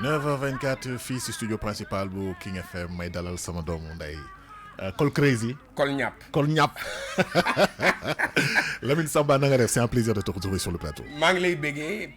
9h24 fii si studio principal bu King FM may dalal sama doomu ndey Col Crazy. Col ñàpp. Col ñàpp. Lamine Samba na nga def, c'est un plaisir de te retrouver sur le plateau. maa ngi lay béggee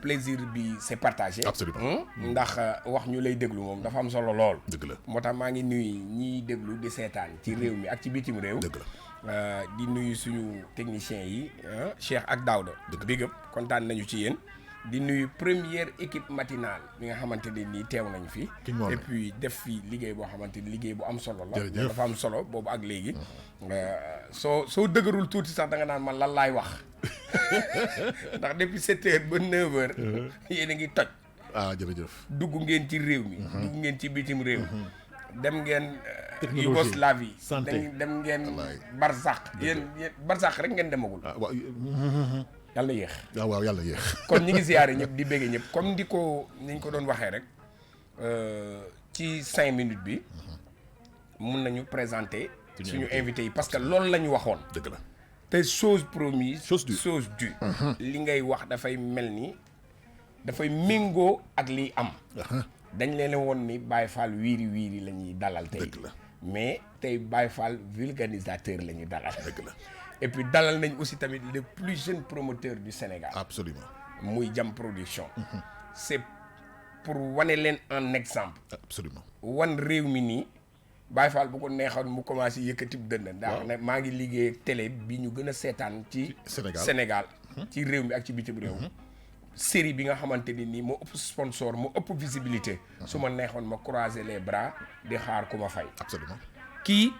plaisir bi c'est partagé. Absolument. ndax wax ñu lay déglu moom dafa am solo lool. dëgg la moo tax maa ngi nuyu ñiy déglu di seetaan ci réew mi ak ci bitim réew. dëgg la. di nuyu suñu techniciens yi Cheikh ak Daouda. big up kontaan nañu ci yéen. di nuyu première équipe matinale bi nga xamante ne nii teew nañu fi. et puis def fi liggéey boo xamante ni liggéey bu am solo la. dafa am solo boobu ak léegi. soo dëgërul tuuti sax da nga naan man lan laay wax ndax depuis 7h ba 9h. yéen a ngi toj. jërëjëf. dugg ngeen ci réew mi. dugg ngeen ci bitim réew. dem ngeen. Yougoslavie. santé dem ngeen. Barzak yéen Barzak rek ngeen demagul. yàlla yéex. waaw yàlla yéex. kon ñi ngi ziyaare ñëpp di béggee ñëpp comme niñ ko doon waxee rek ci 5 minutes bi mun nañu présenter suñu invité yi parce que loolu la ñu waxoon. dëgg la te chose promise. chose due. li ngay wax dafay mel ni dafay méngoo ak liy am. dañ leen woon ni Baye Fall wiiri wiiri la ñuy dalal tey. dëgg la mais tey Baye Fall vulganisateur la ñuy dalal. dëgg la. et puis dalal nañ aussi tamit le plus jeune promoteur du Sénégal. absolument. muy Jam Production. c'est pour wane leen un exemple. absolument. wan réew mi nii Baye Fall bu ko neexoon mu commencé yëkkati dënn. ndax ne maa ngi liggéey ak télé bi ñu gën a seetaan ci Sénégal ci réew mi ak ci bitim réew. série bi nga xamante ni nii moo ëpp sponsor moo ëpp visibilité. su ma neexoon ma croiser les bras di xaar ku ma fay. absolument. kii.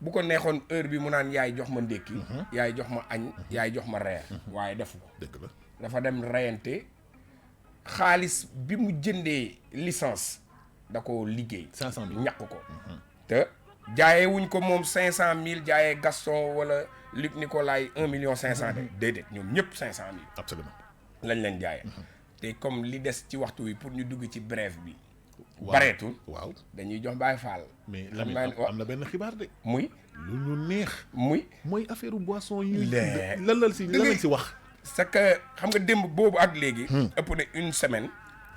bu ko neexoon heure bi mu naan yaay jox ma ndékki yaay jox ma añ yaay jox ma reer waaye defu ko. dëgg la. dafa dem reyante xaalis bi mu jëndee licence da ko liggéey 500 000 ñàkk ko te jaayee wuñ ko moom 500 000 jaayee Gaston wala Luc Nicolaï 1 million 500 de déedéet ñoom ñëpp 500 000 absolument lañ leen jaayee te comme li des ci waxtu wi pour ñu dugg ci bref bi bareetul waaw dañuy jox Baye Fall. mais Lamine am na benn xibaar de. muy lu ñu neex. mooy affaire boisson yi. lan lañ si wax. c'est que xam nga démb boobu ak léegi. ëpp na une semaine.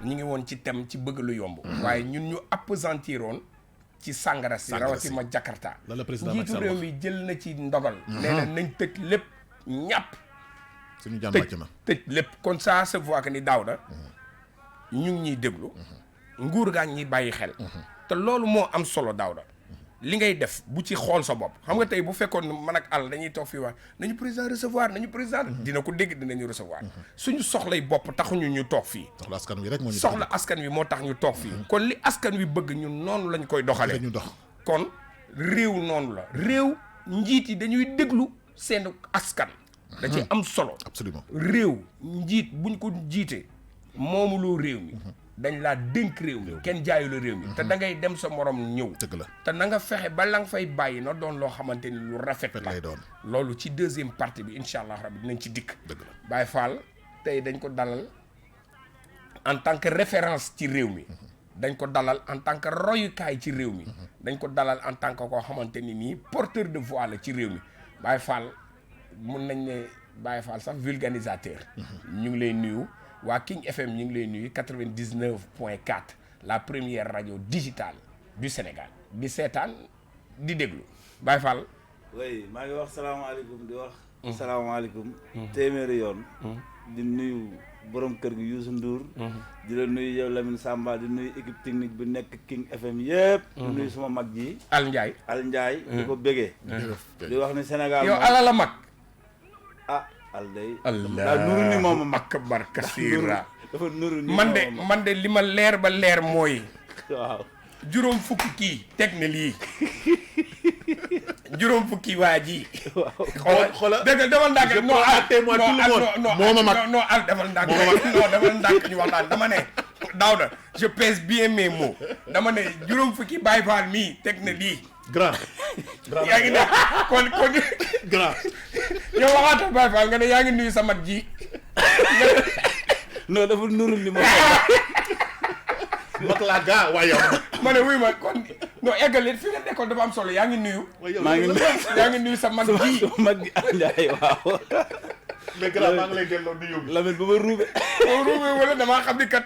ñu ngi woon ci thème ci bëgg lu yomb. waaye ñun ñu appesantiroon ci sàngara si. rawatina Jakarta. lan la président Macky Sall njiitu réew mi jël na ci ndogal. nee na nañ tëj lépp ñàpp. suñu jaan wàcc na tëj lépp kon ça se voit que ni Daouda ñu ngi ñuy déglu. nguur gaa ñuy bàyyi xel. te loolu moo am solo Daouda li ngay def bu ci xool sa bopp xam nga tey bu fekkoon man ak àll dañuy toog fii wax nañu président recevoir nañu président. dina ko dégg dinañu recevoir. suñu soxlay bopp taxuñu ñu toog fii. soxla askan wi rek moo ñu soxla askan wi moo tax ñu toog fii. kon li askan wi bëgg ñun noonu lañ koy doxalee. ñu dox kon réew noonu la réew njiit yi dañuy déglu seen askan. da ci am solo. absolument réew njiit buñ ko jiitee moomuloo réew mi. dañ laa dénk réew mi kenn jaayu la réew mi te da ngay dem sa morom ñëw. dëgg la te na nga fexe ba la nga fay bàyyi na doon loo xamante ni lu rafet la lay doon. loolu ci deuxième partie bi incha allah rabbi dinañ ci dikk. dëgg la Baye Fall tey dañ ko dalal en tant que référence ci réew mi. dañ ko dalal en tant que royukaay ci réew mi. dañ ko dalal en tant que koo xamante ni nii porteur de voix la ci réew mi Baye Fall mun nañ ne Baye Fall sax vulganisateur. ñu ngi lay nuyu. waa King FM ñu ngi lay nuyu 99.4 la première radio digitale du Sénégal di seetaan di déglu Baye Fall. oui maa ngi wax salaamaaleykum di wax. salaamaaleykum. téeméeri yoon. di nuyu borom kër gi Youssou Ndour. di la nuyu yow Lamine Samba di nuyu équipe technique bi nekk King FM yëpp. di nuyu suma mag ji. Al Ndiaye. di ko bégee. di wax ni Sénégal yow ala la mag. alday allah nuru ni moom mag barka siira dafa nuru ni man de li ma leer ba leer mooy waaw juróom fukki kii teg na lii juróom fukki waa ji xoolal dëgg defal ndànk non al defal ndànk ñu waxtaan dama ne Daouda je pèse bien mes mots dama ne juróom fukki Baye Fall mii teg na lii grand yaa ngi ne kon grand yow waxaatal Baye Fall nga ne yaa ngi nuyu sa mag ji. non dafa nurul li ma mag laa gaa waaye yow. ma ne wuy ma kon non eggalit fi nga nekkoon dafa am solo yaa ngi nuyu. maa ngi yaa ngi nuyu sa mag ji. mag gi Ndiaye waaw. mais grand maa ngi lay delloo nuyu bi. Lamine ba ma ruube. boo ruubee wala damaa xam ni kat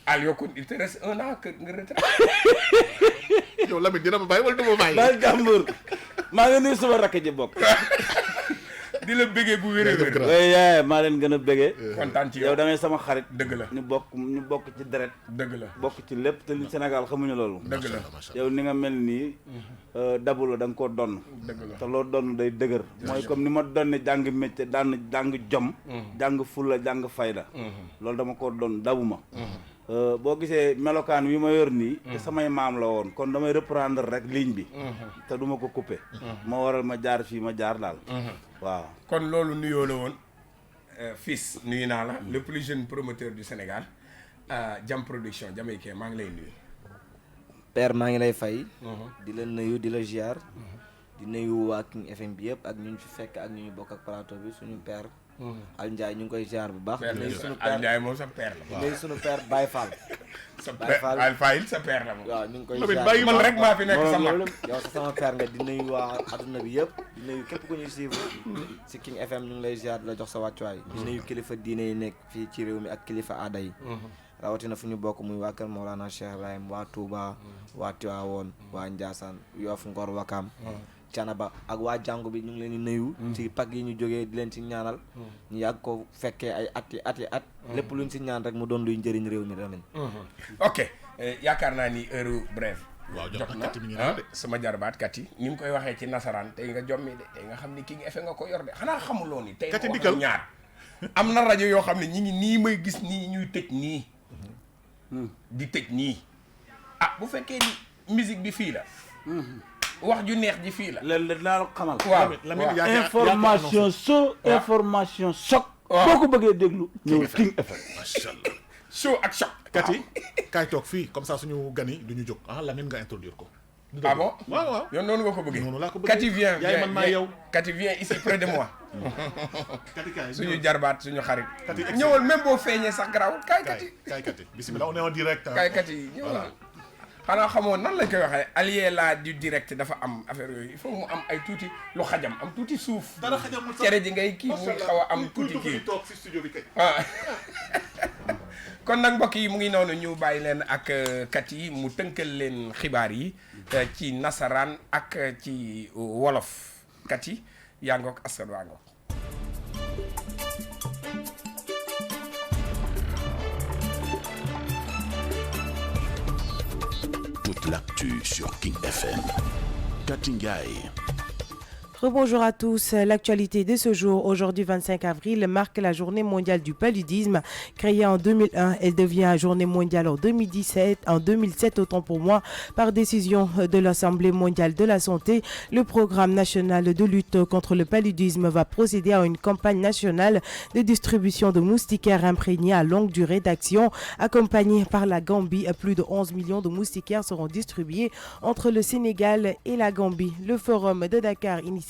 al yow kon il te reste 1 an que nga retraite. yow Lamine dina ma bàyyi wala du ma bàyyi. daal jàmbur maa ngi nuyu sama rakk ji bokk. di la bëggee bu wéree wér. waaye maa leen gën a bëggee. kontaan ci yow da ngay sama xarit. dëgg la ñu bokk ci deret. dëgg la bokk ci lépp te li Sénégal xamuñu loolu. dëgg la yow ni nga mel nii. dabuloo da nga koo donn. dëgg la te loo donn day dëgër. mooy comme ni ma donne jàng métier jàng jom. jàng fulla jàng fayda. loolu dama koo donn dabuma. boo gisee melokaan wi ma yor nii. te samay maam la woon kon damay reprendre rek ligne bi. te duma ko couper. moo waral ma jaar fii ma jaar daal. waaw kon loolu nuyoo la woon fils nuyu naa la le plus jeune promoteur du Sénégal Jam Production Jamaïcain maa ngi lay nuyu. père maa ngi lay fay. di la nuyu di la ziar. di nuyu waa King FM bi yëpp ak ñu fi fekk ak ñu bokk ak plateau bi suñu père. Al Ndiaye ñu ngi koy ziar bu baax. di nuyu suñu père Al Ndiaye moom sa père la. di nuyu suñu père Baye Fall. sa père Al Fall sa père la moom. waaw ñu ngi koy Lamine ziar bàyyi man rek maa fi nekk sa mag. yow sa sama père nga di nuyu waa adduna bi yëpp di nuyu képp ku ñuy suivre si King FM ñu ngi lay ziar di la jox sa wàccuwaay. di nuyu kilifa diine yi nekk fii ci réew mi ak kilifa aada yi. rawatina fu ñu bokk muy waa kër Mawlana Cheikh Ibrahim waa Touba waa Tivaouane waa Ndiassane Yoff Ngor Wakam Canaba ak waa jàngu bi ñu ngi leen di nuyu ci pag yi ñu jógee di leen ci ñaanal ñu yàgg ko fekkee ay at lépp luñ ci ñaan rek mu doon luy njëriñ réew mi tamit. ok yaakaar naa ni heure bref waaw jot na sama jarbaat kat yi ni mu koy waxee ci nasaraan tey nga jommi de tey nga xam ni King FM nga ko yor de xanaa xamuloo ni tey Kati wax dikkal. ñaar am na rajo yoo xam ne ñi ngi nii may gis nii ñuy tëj nii di tëj nii bu fekkee ni musique bi fii la wax ju neex ji fii la leen la dinaa la xamal. waaw Lamine information so information choc. waaw boo ko bëggee déglu. ñëw King FM. macha allah. show ak choc Kati kaay toog fii comme ça suñu gan yi du ñu jóg Lamine nga introduire ko. ah bon waaw. yow noonu nga ko bëggee noonu laa ko bëggee. Kati viens yaay man maa yow. Kati viens ici près de moi Kati kaay suñu jarbaat suñu xarit Kati ñëwal même boo feeñee sax garaawul kaay Kati kaay Kati bismillah on est en direct. kaay Kati ñëwal xanaa xamoon nan lañ koy waxee allié la du direct dafa am affaire yooyu il faut mu am ay tuuti lu xajam am tuuti suuf dara xajamul sax cere ji ngay kii muy xaw a am tuuti kii toog si studio bi kay. kon nag mbokk yi mu ngi noonu ñu bàyyi leen ak kat yi mu tënkal leen xibaar yi ci nasaraan ak ci wolof kat yi yaa ngoog askan waa ngoog. Toute l'actu sur King FM. Katingay. Rebonjour à tous. L'actualité de ce jour, aujourd'hui 25 avril, marque la journée mondiale du paludisme. Créée en 2001, elle devient journée mondiale en 2007 autant pour moi, par décision de l'Assemblée mondiale de la santé. Le programme national de lutte contre le paludisme va procéder à une campagne nationale de distribution de moustiquaires imprégnés à longue durée d'action. Accompagnée par la Gambie, plus de 11 millions de moustiquaires seront distribués entre le Sénégal et la Gambie. Le forum de Dakar, initié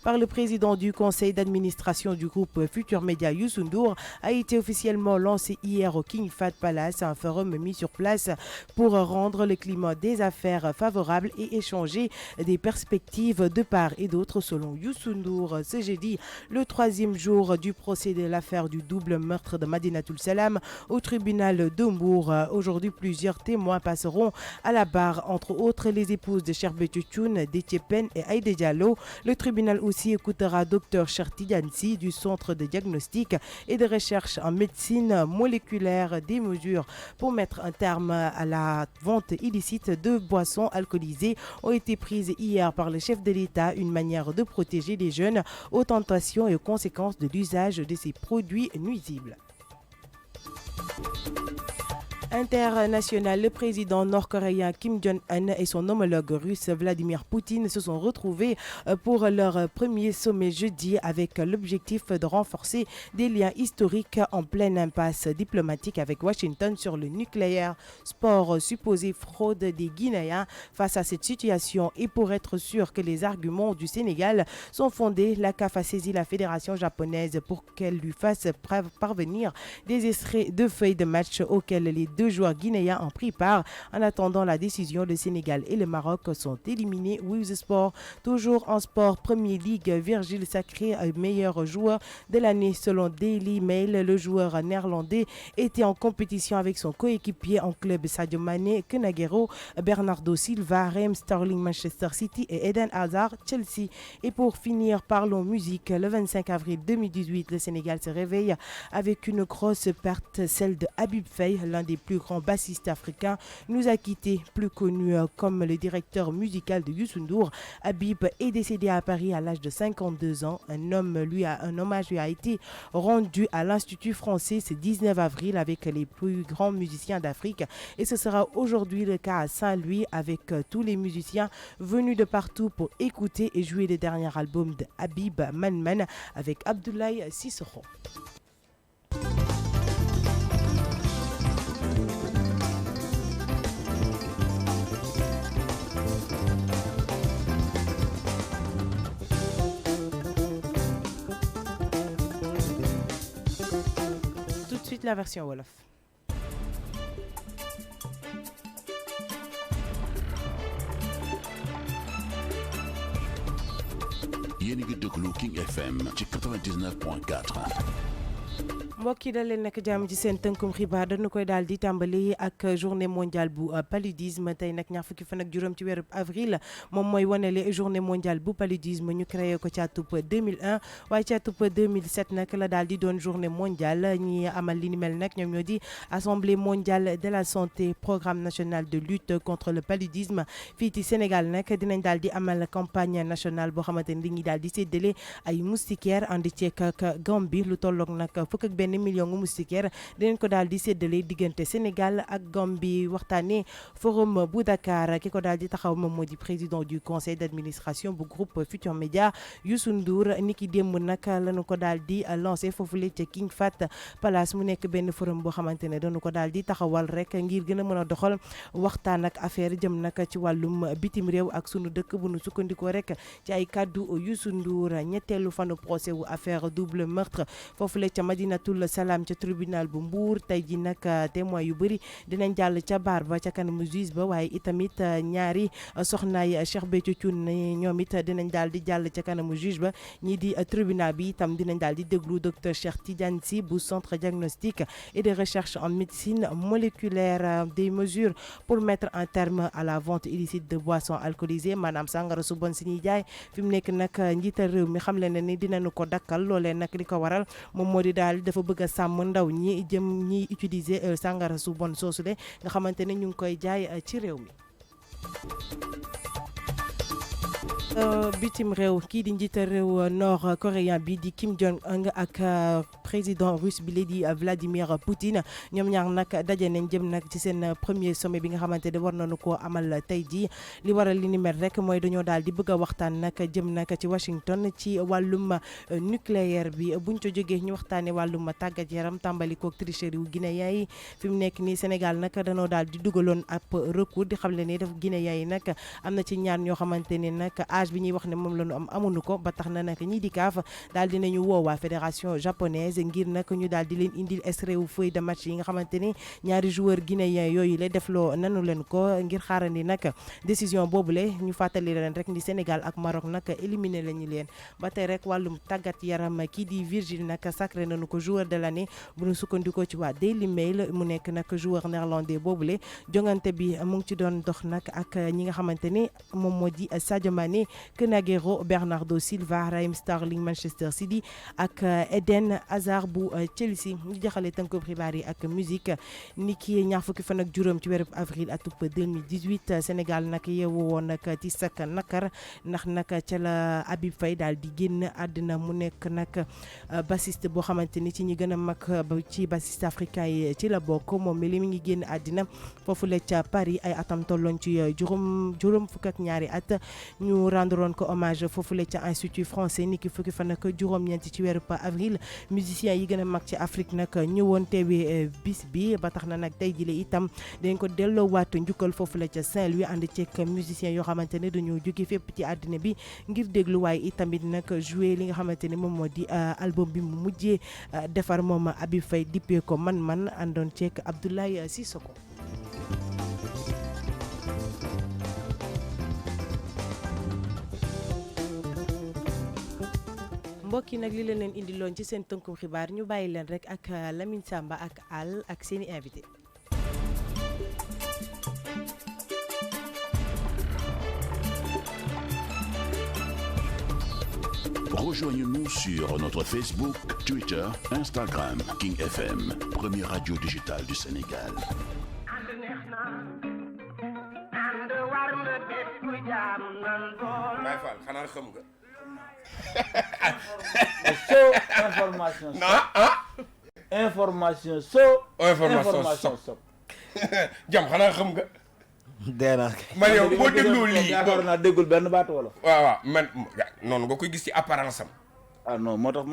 par le président du conseil d'administration du groupe Futur Média Youssou Ndour, a été officiellement lancé hier au King Fahd Palace, un forum mis sur place pour rendre le climat des affaires favorable et échanger des perspectives de part et d'autre selon Youssou Ndour. Ce jeudi, le 3e jour du procès de l'affaire du double meurtre de Madinatoul Salam au tribunal de Mbour. Aujourd'hui, plusieurs témoins passeront à la barre, entre autres les épouses de Cheikh Béthio Thioune, Déthié Pène et Aïda Diallo. Le tribunal aussi écoutera Dr Cheikh Tidiane Sy du Centre de diagnostic et de recherche en médecine moléculaire. Des mesures pour mettre un terme à la vente illicite de boissons alcoolisées ont été prises hier par le chef de l'État, une manière de protéger les jeunes aux tentations et aux conséquences de l'usage de ces produits nuisibles. International, le président nord-coréen Kim Jong-un et son homologue russe Vladimir Poutine se sont retrouvés pour leur premier sommet jeudi avec l'objectif de renforcer des liens historiques en pleine impasse diplomatique avec Washington sur le nucléaire. Sport, supposée fraude des Guinéens. Face à cette situation et pour être sûr que les arguments du Sénégal sont fondés, la CAF a saisi la fédération japonaise pour qu'elle lui fasse parvenir des extraits de feuilles de match auxquelles les deux joueurs guinéens ont pris part. En attendant la décision, le Sénégal et le Maroc sont éliminés. With Sport, toujours en sport, Premier League, Virgil sacré meilleur joueur de l'année selon Daily Mail. Le joueur néerlandais était en compétition avec son coéquipier en club Sadio Mané, Kenagero, Bernardo Silva, Raheem Sterling, Manchester City et Eden Hazard, Chelsea. Et pour finir, parlons musique. Le 25 avril 2018, le Sénégal se réveille avec une grosse perte, celle de Habib Faye, l'un des plus grands bassistes africains, nous a quittés, plus connu comme le directeur musical de Youssou N'Dour. Habib est décédé à Paris à l'âge de 52 ans. Un hommage lui a été rendu à l'Institut français ce 19 avril avec les plus grands musiciens d'Afrique. Et ce sera aujourd'hui le cas à Saint-Louis avec tous les musiciens venus de partout pour écouter et jouer le dernier album de Habib, Man Man, avec Abdoulaye Sissoko. Tout de suite la version Wolof. yéen a ngi déglu King FM ci 99.4. mbokk yi dal leen nag jàmm ci seen tënkum xibaar dañu koy daal di tàmbali ak journée mondiale bu paludisme tey nag ñaar fukki fan ak juróom ci weeru avril moom mooy wanele journée mondiale bu paludisme ñu créé ko ci atub 2001 waaye ci atub 2007 nag la daal di doon journée mondiale ñi amal li ni mel nag ñoom ñoo di assemblée mondiale de la santé programme national de lutte contre le paludisme fii ci Sénégal nag dinañ daal di amal campagne nationale boo xamante ni dañuy daal di séddale ay moustiquaires ànd ceeg ak Gambie lu tolloog nag fukk ak benn million moustiquaires dinañ ko daal di séddale diggante Sénégal ak Gambie waxtaanee forum bu Dakar ki ko daal di taxaw moom moo di président du conseil d'administration bu groupe Futurs Médias Youssou Ndour niki démb nag lañu ko daal di lancé foofule ca King Fahd Palace mu nekk benn forum boo xamante ne dañu ko daal di taxawal rek ngir gën a mën a doxal waxtaan ak affaire jëm nag ci wàllum bitim réew ak sunu dëkk bu nu sukkandikoo rek ci ay kaddu Youssou Ndour ñetteelu fanu procès wu affaire double meurtre foofule ca Madinatul Salaam ca tribunal bu Mbour tey ji nag témoin yu bëri dinañ jàll ca baar ba ca kanamu juge ba waaye itamit ñaari soxnaay Cheikh Béthio Thioune ñoom it dinañ daal di jàll ca kanamu juge ba ñii di tribunal bi itam dinañ daal di déglu docteur Cheikh Tidiane Sy bu centre diagnostic et de recherche en médecine moléculaire des mesures pour mettre un terme à la vente illicite de boissons alcoolisées maanaam sàngara su bon si ñuy jaay fi mu nekk nag njiital réew mi xam leen ne ni dinañu ko dakkal loolee nag li ko waral moom moo di daal dafa bëgg a sàmm ndaw ñi jëm ñi utiliser sàngara su bon soosule nga xamante ne ñu ngi koy jaay ci réew mi. bitim réew kii di njiital réew nord coréen bi di Kim Jong-un ak président russe bi di Vladimir Poutine ñoom ñaar nag daje nañ jëm nag ci seen premier sommet bi nga xamante ne war nañu koo amal tey jii li waral li ni mel rek mooy dañoo daal di bëgg a waxtaan nag jëm nag ci Washington ci wàllum nucléaire bi buñ ca jógee ñu waxtaanee wàllum tàggat yaram tàmbali koog tricherie wu guinéen yi fi mu nekk nii Sénégal nag dañoo daal di dugaloon ab recours di xam le ne def guinéen yi nag am na ci ñaar ñoo xamante ne nag âge bi ñuy wax ne moom la ñu am amuñu ko ba tax na nag ñii di kaaf daal dinañu woowaa fédération japonaise ngir nag ñu daal di leen indil extrait wu feuille de match yi nga xamante ni ñaari joueur guinéen yooyu la defloo nanu leen ko ngir xaarandi nag décision boobule ñu fàttali leen rek ni Sénégal ak Maroc nag éliminé lañu leen ba tey rek wàllum tàggat yaram kii di Virgil nag sacré nañu ko joueur de l'année bu ñu sukkandikoo ci waa Daily Mail mu nekk nag joueur néerlandais boobule jongante bi mu ngi ci doon dox nag ak ñi nga xamante ni moom moo di Sadio Mané Kenagero Bernardo Silva Raheem Sterling Manchester City ak Eden Hazard bu Chelsea. ñu jaxale tënk xibaar yi ak musique ni ki ñaar fukki fan ak juróom ci weeru avril atub 2018 Sénégal nag yeewu woon nag ci sak nakar ndax nag ca la Habib Faye daal di génn àddina mu nekk nag bassiste boo xamante ni ci ñi gën a mag ci bassiste africain yi ci la bokk moom mi li mi ngi génn àddina foofu la ca Paris ay atam tolloon ci juróom fukk ak ñaari at ñu rendroon ko hommage foofu la ca Institut français ni ki fukki fan ak juróom-ñeent ci weeru avril musiciens yi gën a mag ci Afrique nag ñëwoon teewee bis bi ba tax na nag tey jile itam dañ ko delloowaat njukkal foofu la ca Saint-Louis ànd ceeg musiciens yoo xamante ne dañoo jóge fépp ci àddina bi ngir déglu waaye itamit nag jouer li nga xamante ne moom moo di album bi mu mujjee defar moom Habib Faye dippee ko man àndoon ceeg Abdoulaye Sissoko. mbokk yi nag li leen indiloon ci seen tënkum xibaar ñu bàyyi leen rek ak Lamine Samba ak Al ak seeni invité. Rejoignez-nous sur notre Facebook, Twitter, Instagram, King FM, première radio digitale du Sénégal. Baye Fall xanaa xam nga. information so jam xanaa xam nga. dee naa man yow boo dégloo lii yaakaar naa déggul benn baatu wolof. waaw man noonu nga koy gis ci apparence am. ah non moo tax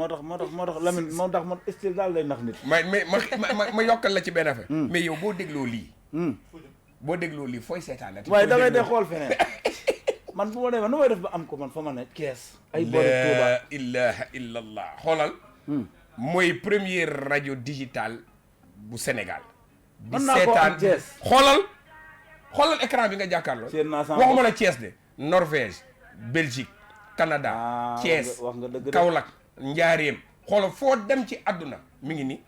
Lamine moo tax man style daal lay nax nit. ma yokkal la ci benn affaire. mais yow boo dégloo lii. Fooy seetaan. waaye da ngay de xool feneen. man bu ma demee nu may def ba am ko man fa ma ne Kees. ay boori Touba la ilaha illallah xoolal. mooy première rajo digitale bu Sénégal. mën naa koo am Kees xoolal écran bi nga jàkkaarloo. waxuma la Thiès de Norvège Belgique Canada Thiès wax nga dëgg Kaolack Njaaréem xoolal foo dem ci àdduna mi ngi ni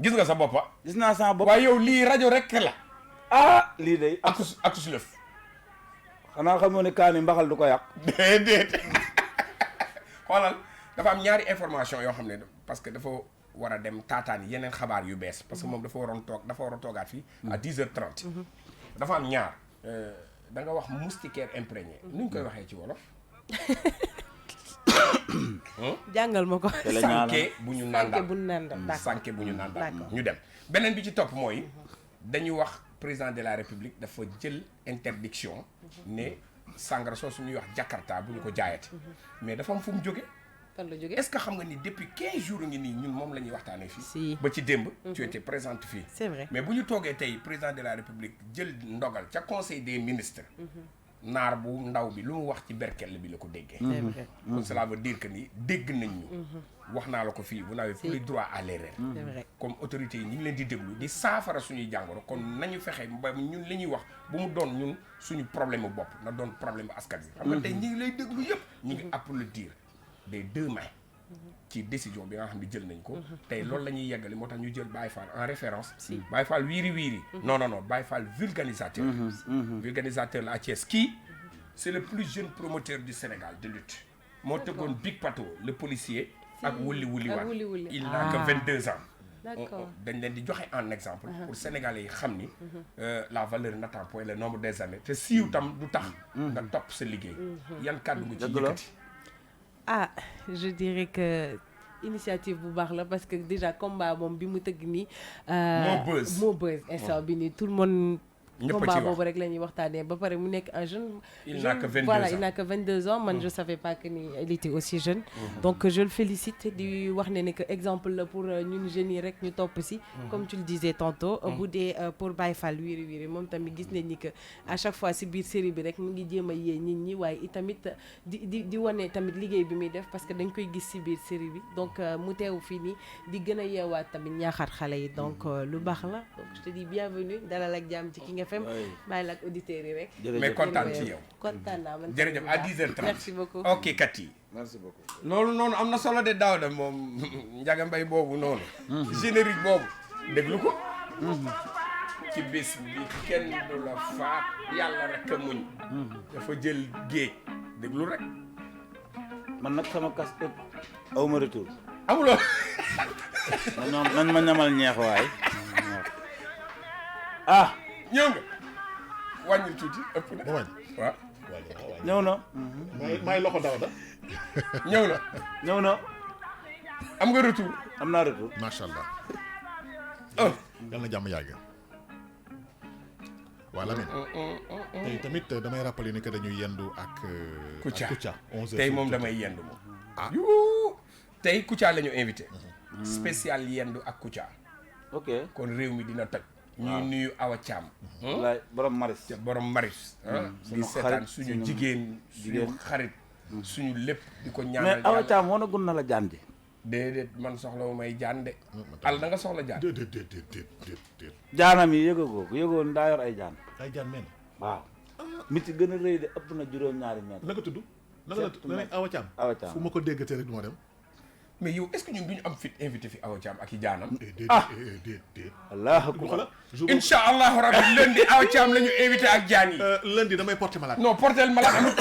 gis nga sa boppa gis naa sama bopp waaye yow lii rajo rek la lii day ak su lëf xanaa xamoo ne kaani mbaxal du ko yàq déedéet xoolal dafa am ñaari information yoo xam ne parce que dafa war a dem taataan yeneen xabaar yu bees parce que moom dafa war a toogaat fii à 10h30 dafa am ñaar da nga wax moustiquaire imprégné nu ñu koy waxee ci wolof jàngal ma ko sànke bu ñu nàndal sànke bu ñu nàndal ñu dem beneen bi ci topp mooy dañu wax président de la république dafa jël interdiction ne sàngara soo suñuy wax Jakarta bu ñu ko jaayati mais dafa am fu mu jóge fan la jógee est-ce que xam nga ni depuis 15 jours ngi nii ñun moom la ñuy waxtaanee fii. si ba ci démb. tu étais présente fii. c'est vrai mais bu ñu toogee tey président de la république jël ndogal ca conseil des ministres. naar bu ndaw bi lu mu wax ci berkel bi la ko déggee. c'est vrai donc cela veut dire que ni dégg nañ ñu. wax naa la ko fii vous n'avez plus droit à l'erreur. c'est vrai comme autorités yi ñu ngi leen di déglu di saafara suñuy jàngoro kon nañu fexe ba ñun li ñuy wax bu mu doon ñun suñu problème bu bopp na doon problème bu askan bi. xam nga tey ñi ngi lay déglu yëpp. ñi ngi applaudir des deux mains. ci décision bi nga xam ne jël nañ ko tey loolu la ñuy yeggali moo tax ñu jël Baye Fall en référence Baye Fall wiiri non Baye Fall vulganisateur vulganisateur la à Thiès kii c'est le plus jeune promoteur du Sénégal de lutte moo tëggoon Big Pato le policier ak Wuli Wan il n'a que 22 ans d'accord dañ leen di joxe en exemple pour Sénégalais yi xam ni la valeur n'attend point le nombre des années te siiw tam du tax nga topp sa liggéey yan kàddu nga ci yëkkati je dirais que initiative bu baax la parce que déjà combat moom bi mu tëgg nii moo buzz instant bi nii tout le monde combat boobu rek la ñuy waxtaanee ba pare mu nekk un jeune il n'a que 22 voilà ans. il n'a que 22 ans man je savais pas que ni il était aussi jeune donc je le félicite di wax ne que exemple la pour ñun jeunes yi rek ñu topp si comme tu le disais tantôt bu dee pour Baye Fall wiiri moom tamit gis nañ ni que à chaque fois si biir série bi rek mu ngi jéem a yee nit ñi waaye itamit di wane tamit liggéey bi muy def parce que dañ koy gis si biir série bi donc mu teew fii nii di gën a yeewaat tamit ñaaxaat xale yi donc lu baax la donc je te dis bienvenue dalal ak jàmm ci King FM bàyyi la ak auditeurs yi rek mais kontaan ci yow kontaan naa man jërëjëf à 10h30 merci beaucoup ok kat yi merci beaucoup loolu noonu am na solo de daaw da moom Njaga Mbay boobu noonu générique boobu déglu ko ci bés bi kenn du la faat yàlla rek a muñ dafa jël géej déglu rek. man nag sama casquette aw ma retour. amuloo. nañ ma ñamal ñeex waay. ah. ñëw nga. wàññil tuuti ëpp na. ba wàññi. waaw. ñëw na. may loxo daw da. ñëw na. ñëw na. am nga retour. am naa retour. macha allah. oh. yal na jàmm yàgg. waa Lamine. tey tamit damay rappeler ni que dañuy yendu ak. Kouthia ak Kouthia 11h. tey moom damay yendu moom. ah yoo tey Kouthia la ñu invité. spécial yendu ak Kouthia. ok. kon réew mi dina toj. ñuy nuyu Awa Thiam. wallaay borom maris. te borom maris. di seetaan suñu jigéen suñu xarit. suñu lépp di ko ñaanal. mais Awa Thiam wana gun na la jaan ji. déedéet man soxla wu may jaan de. al da nga soxla jaan. déet. jaanam yi yëgoo ko yëgoo daa yor ay jaan. ay jaan meen. waaw. mi ci gën a rëy de ëpp na juróom-ñaari mètre. naka tudd. naka la tudd Awa Thiam. Awa Thiam fu ma ko déggatee rek du ma dem. mais yow est-ce que ñun duñu am fit invité fi Awa Thiam ak i jaanam. déet. allah voilà. incha allahu rabbi lundi Awa Thiam la ñu invité ak jaan yi. lundi damay porter malade. non portel malade amul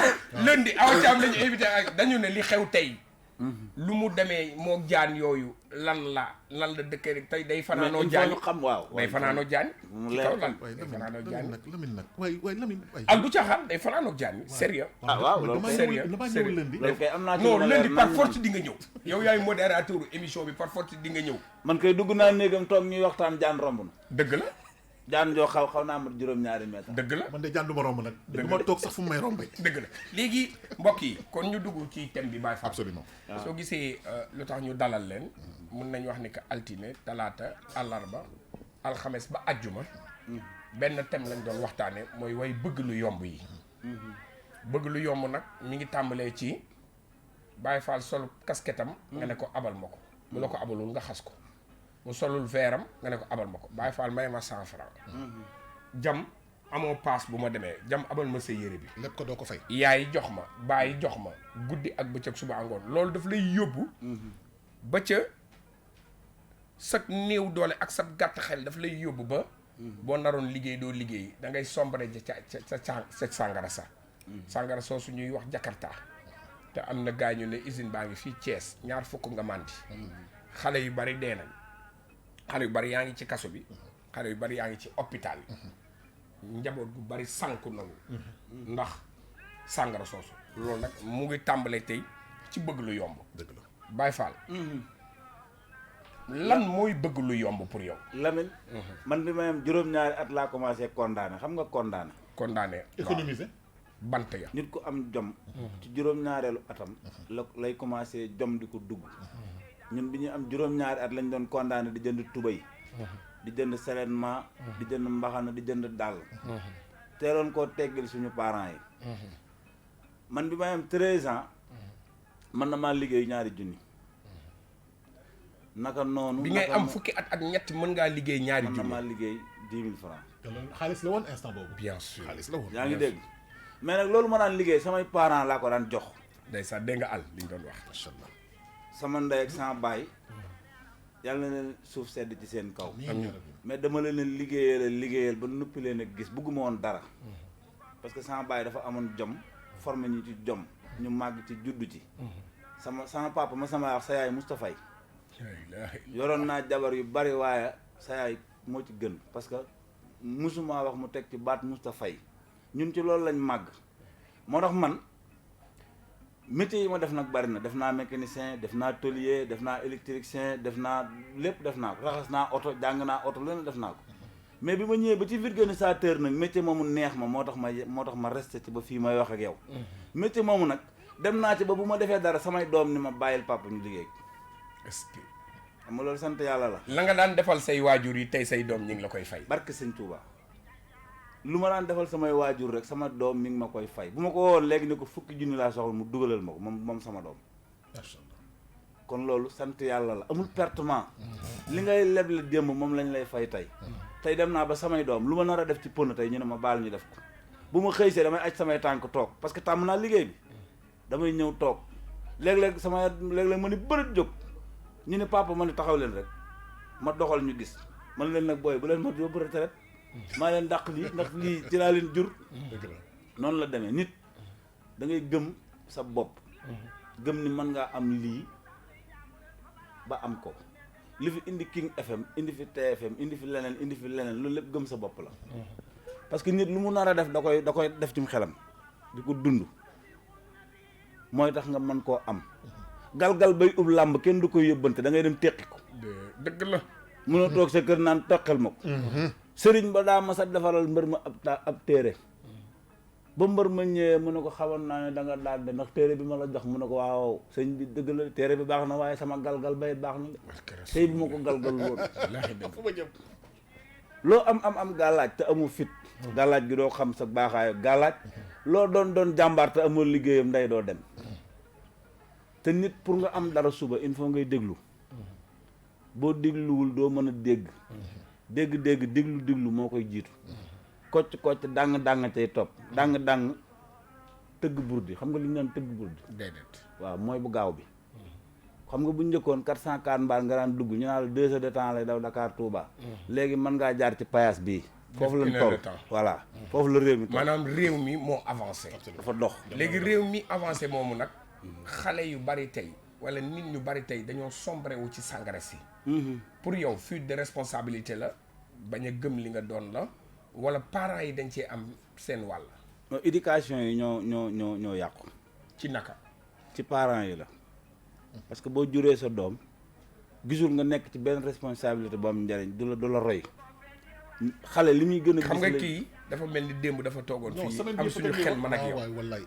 lundi Awa Thiam la ñu invité ak dañu ne li xew tey. lu mu demee moo jaan yooyu lan la dëkkee rek tey day fanaanoo jaan ñu xam waaw. day fanaanoo jaan ci kaw lan waaye day fanaanoo jaan Lamine nag waaye Lamine waay. al du caaxaan day fanaanoo jaan yi sérieux ah waaw loolu damaa sérieux ñëw lundi. loolu kay am naa ci non lu ma lundi leer par nañ force di nga ñëw yow yaay modérateur émission bi par force di nga ñëw man kay dugg naa néegam toog ñuy waxtaan jaan romb na. dëgg la jaan joo xaw naa mat juróom-ñaari mètre. dëgg la man de jaan du ma romb nag. du ma toog sax fu mu may rombee. dëgg la léegi mbokk yi kon ñu dugg ci thème bi Baye Fall. absolument. soo gisee lu tax ñu dalal leen mun nañ wax ni que altine talaata àllarba alxames ba ajjuma benn thème lañ doon waxtaane mooy way bëgg lu yomb yi bëgg lu yomb nag mi ngi tàmbalee ci Baye Fall sol casquette am nga ne ko abal ma ko bu la ko abalul nga xas ko mu solul veeram nga ne ko abal ma ko Baye Fall may ma 100 francs jam amoo paas bu ma demee jam abal ma sa yére bi lépp ko doo ko fay. yaay jox ma bàyyi jox ma guddi ak bëccëg suba angoon loolu daf lay yóbbu ba ca sag néew doole ak sa gàtt xel daf lay yóbbu ba boo naroon liggéey doo liggéey da ngay sombare ca sàngara sa sàngara soo su ñuy wax Jakarta te am na gaañu ne usine baa ngi fii Thiès 2 fukk nga màndi xale yu bari dee nañ xale yu bari yaa ngi ci kaso bi xale yu bari yaa ngi ci hôpital yi njaboot gu bari sànku nañu ndax sàngara soosu loolu nag mu ngi tàmbalee tey ci bëgg lu yomb dëgg la. Baye Fall lan mooy bëgg lu yomb pour yow Lamine. man bi ma am juróom-ñaari at laa commencé condamné xam nga condamné. condamné économiser. bant ya nit ku am jom. ci juróom-ñaareelu atam. lay commencé jom di ko dugg. ñun bi ñu am juróom-ñaari at lañ doon condamné di jënd tubay. di jënd selenment. di jënd mbaxana di jënd dàll. teeloon koo teggil suñu parents yi. man bi may am 13 ans. man na maa liggéey 2 junni. naka noonu. bi ngay am fukki at ak ñett mën ngaa liggéey 2 man na junni maa liggéey 10 000 francs. te loolu xaalis la woon instant boobu. bien sûr xaalis la woon. yaa ngi dégg mais nag loolu ma daan liggéey samay parents laa ko daan jox. ndeysaan dégg nga àll li ñu doon wax macha allah. sama ndey ak sama baay yàlla na leen suuf sedd ci seen kaw. amiin. mais dama leen a liggéeyal ba nuppi leen a gis bugguma woon dara. parce que sama baay dafa amoon jom formé ñu ci jom ñu màgg ci juddu ci. sama papa ma sama wax sa yaay Moustapha yi yoroon naa jabar yu bari waaye sa yaay moo ci gën parce que musuma wax mu teg ci baat Moustapha yi ñun ci loolu lañ màgg moo tax man métier yi ma def nag bari na def naa mécanicien def naa tôlier def naa électricien def naa lépp def naa ko raxas naa oto jàng naa oto lu ne def naa ko mais bi ma ñëwee ba ci vulcanisateur nag métier moomu neex ma moo tax ma resté ci ba fii may wax ak yow métier moomu nag dem naa ci ba bu ma defee dara samay doom ni ma bàyyil papa ñu liggéey est-ce que xam nga loolu sant yàlla la la nga daan defal say waajur yi tey say doom ñi ngi la koy fay barke sëñ Touba lu ma daan defal samay waajur rek sama doom mi ngi ma koy fay bu ma ko woon léegi ne ko 10 junni laa soxla mu dugalal ma ko moom sama doom macha allah. kon loolu sant yàlla la amul pertement li ngay leble démb moom lañ lay fay tey dem naa ba samay doom lu ma nar a def ci pënd tey ñu ne ma baal ñu def ko bu ma xëy see damay aj samay tànk toog parce que tàmm naa liggéey bi damay ñëw toog léeg-léeg léeg-léeg ma ni bërit jóg ñu ne papa ma ne taxaw leen rek ma doxal ñu gis man leen nag booy bu leen ma yóbbu retraite maa leen dàq lii ndax lii ci laa leen jur dëgg la. noonu la demee nit da ngay gëm sa bopp gëm ni mën ngaa am lii ba am ko li fi indi King FM indi fi TFM indi fi leneen loolu lépp gëm sa bopp la parce que nit lu mu nar a def da koy def ci xelam di ko dund mooy tax nga mën koo am galgal bay ub làmb kenn du koy yóbbante da ngay dem teqi ko dëgg la mun a toog sa kër naan toqal ma ko sëriñ ba daa ma sa defaral mbër ma ab téere ba mbër ma ñëwee mu ne ko xamoon naa ne da nga daal de ndax téere bi ma la jox mu ne ko waaw sëñ bi dëgg la téere bi baax na waaye sama galgal bay baax na de tey bi ma ko galgal woon loo am gàllaaj te amu fit gàllaaj gi doo xam sa baaxaayo gàllaaj loo doon jàmbaar te amoo liggéeyam nday doo dem te nit pour nga am dara suba il faut ngay déglu boo dégluwul doo mën a dégg déglu moo koy jiitu kocc dàng cay topp dàng tëgg burdi xam nga li ñu naan tëgg burdi déedéet waaw mooy bu gaaw bi xam nga bu njëkkoon 404 mbaal nga daan dugg ñu naan la 2 heures de temps lay daw Dakar Touba léegi mën ngaa jaar ci payas bii foofu lañ toll voilà foofu la réew mi toll maanaam réew mi moo avancé dafa dox léegi réew mi avancé moomu nag xale yu bari tey wala nit ñu bari tey dañoo sombré wu ci sàngara si pour yow fuite de responsabilité la bañ a gëm li nga doon la wala parents yi dañ cee am seen wàll non éducation yi ñoo yàqu ci naka ci parents yi la parce que boo juree sa doom gisul nga nekk ci benn responsabilité bu am njariñ du la roy xale li muy gën a gis xam nga kii dafa mel ni démb dafa toogoon fii am suñu xel man ak yow wallaay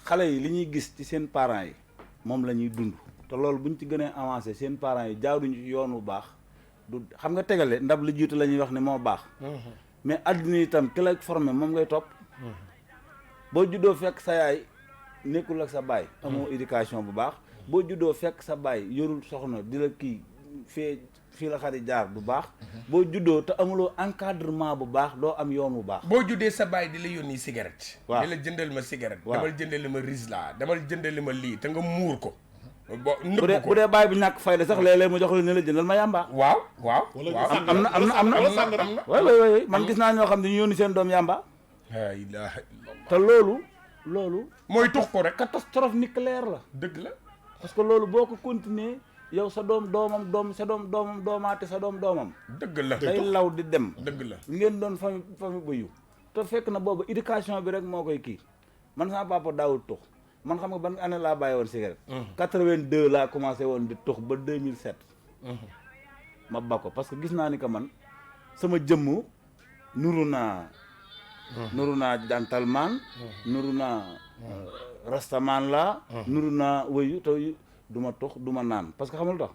xale yi li ñuy gis ci seen parents yi moom la ñuy dund te loolu buñ ci gënee avancé seen parents yi jaaruñu ci yoon wu baax du xam nga tegale ndab li jiitu la ñuy wax ne moo baax mais àddina itam ki la formé moom ngay topp boo juddoo fekk sa yaay nekkul ak sa baay amoo éducation bu baax boo juddoo fekk sa baay yorul soxna di la kii fii la xari jaar bu baax boo juddoo te amuloo encadrement bu baax doo am yoon bu baax boo juddee sa baay di la yónni cigarette waaw di la jëndal ma cigarette waaw demal jëndali ma Rizla demal jëndali ma lii te nga muur ko bo bu dee baay bi ñàkk fayda sax léeg-léeg mu jox la ne la jëndal ma yàmba waaw am na way man gis naa ñoo xam ne ñu yónni seen doom yàmba la ilaha illallah te loolu mooy tux ko rek catastrophe nucléaire la dëgg la parce que loolu boo ko continuer yow sa doomam doomaate sa doomam dëgg la day law di dem dëgg la ngeen doon famille bëyu te fekk na boobu éducation bi rek moo koy kii man sama papa daawul tux man xam nga ban année laa bàyyi woon cigarette 82 laa commencé woon di tux ba 2007 ma ba ko parce que gis naa ni que man sama jëmm nuru naa gentleman nuru naa rastaman la nuru naa wëyu te du ma tux du ma naan parce que xamul tax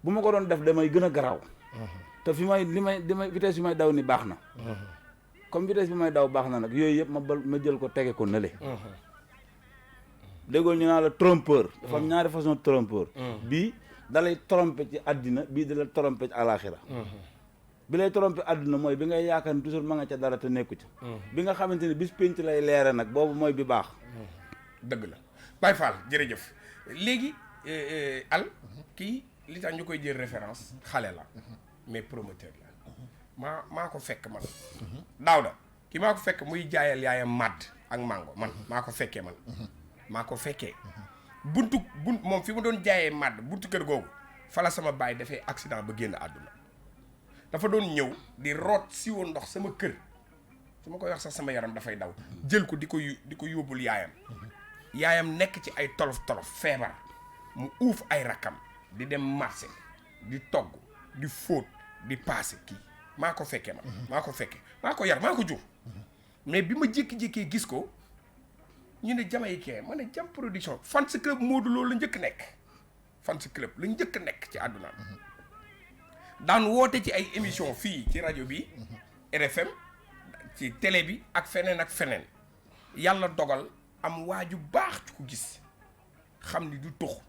bu ma ko doon def damay gën a garaaw te fi may li may vitesse bi may daw ni baax na comme vitesse bi may daw baax na nag yooyu yëpp ma jël ko tege ko nële déggoo ñu naa la trompeur dafa am ñaari façon trompeur bii dalay tromper ci àddina bii da la tromper ci àlaxira bi lay tromper àddina mooy bi ngay yaakaar ni toujours ma nga ca dara te nekku ca bi nga xamante ne bis pénc lay leere nag boobu mooy bi baax dëgg la Baye Fall jërëjëf léegi al kii li tax ñu koy jël référence xale la mais promoteur la maa ko fekk man Daouda kii maa ko fekk muy jaayal yaayam màdd ak mango man maa ko fekkee man maa ko fekkee bunt moom fi mu doon jaayee màdd buntu kër googu fala sama baay dafay accident ba génn àdduna dafa doon ñëw di root siwo ndox sama kër su ma koy wax sax sama yaram dafay daw jël ko di ko yóbbul yaayam nekk ci ay tolof feebar mu uuf ay rakkam di dem marché di togg di fóot di paase kii maa ko fekkee man maa ko fekkee maa ko yar maa ko jur mais bi ma jékki-jékkee gis ko ñu ne Jamaïcain ma ne Jam Production fans club Modou Lo la njëkk nekk fans club la njëkk nekk ci àdduna daan woote ci ay émission fii ci rajo bi RFM ci télé bi ak feneen yàlla dogal am waaju baax ci ko gis xam ni du tux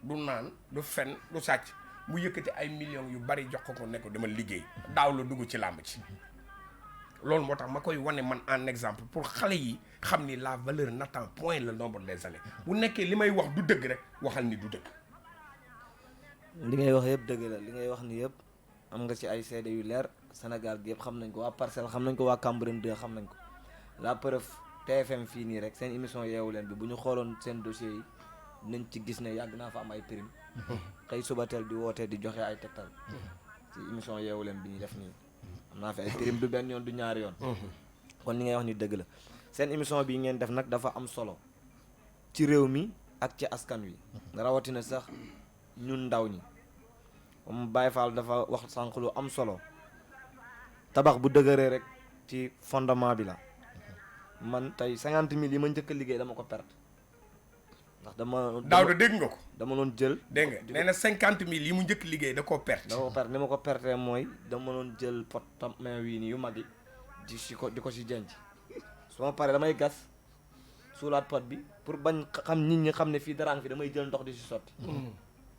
du naan du fen du sàcc mu yëkkati ay millions yu bari jox ko ne ko dama liggéey daaw la dugg ci làmb ci loolu moo tax ma koy wane man en exemple pour xale yi xam ni la valeur n'attend point le nombre des années bu nekkee li may wax du dëgg rek waxal ni du dëgg li ngay wax yëpp dëgg la li ngay wax ni yëpp am nga ci ay seede yu leer Sénégal gi yëpp xam nañ ko waa Parcelles xam nañ ko waa Cambérène 2 xam nañ ko la preuve TFM fii nii rek seen émission yeewu leen bi bu ñu xooloon seen dossier yi nañ ci gis ne yàgg naa fa am ay prime xëy subateel di wootee di joxe ay tegtal ci émission yeewu leen bi ñuy def nii am naa fi ay prime du benn yoon du ñaari yoon kon li ngay wax ni dëgg la seen émission bi ngeen def nag dafa am solo ci réew mi ak ci askan wi rawatina sax ñun ndaw ñi comme Baye Fall dafa wax sànq lu am solo tabax bu dëgëree rek ci fondement bi la man tey 50 000 yi ma njëkk a liggéey dama ko perte ndax daaw da dégg nga ko dama doon jël dégg nga nee na 50 000 yi mu njëkk liggéey da koo perte ni ma ko perte mooy dama doon jël pot main wii nii yu mag yi di ko si jenc su ma paree damay gas suulaat pot bi pour bañ xam nit ñi xam ne fii dara fi damay jël ndox di si sotti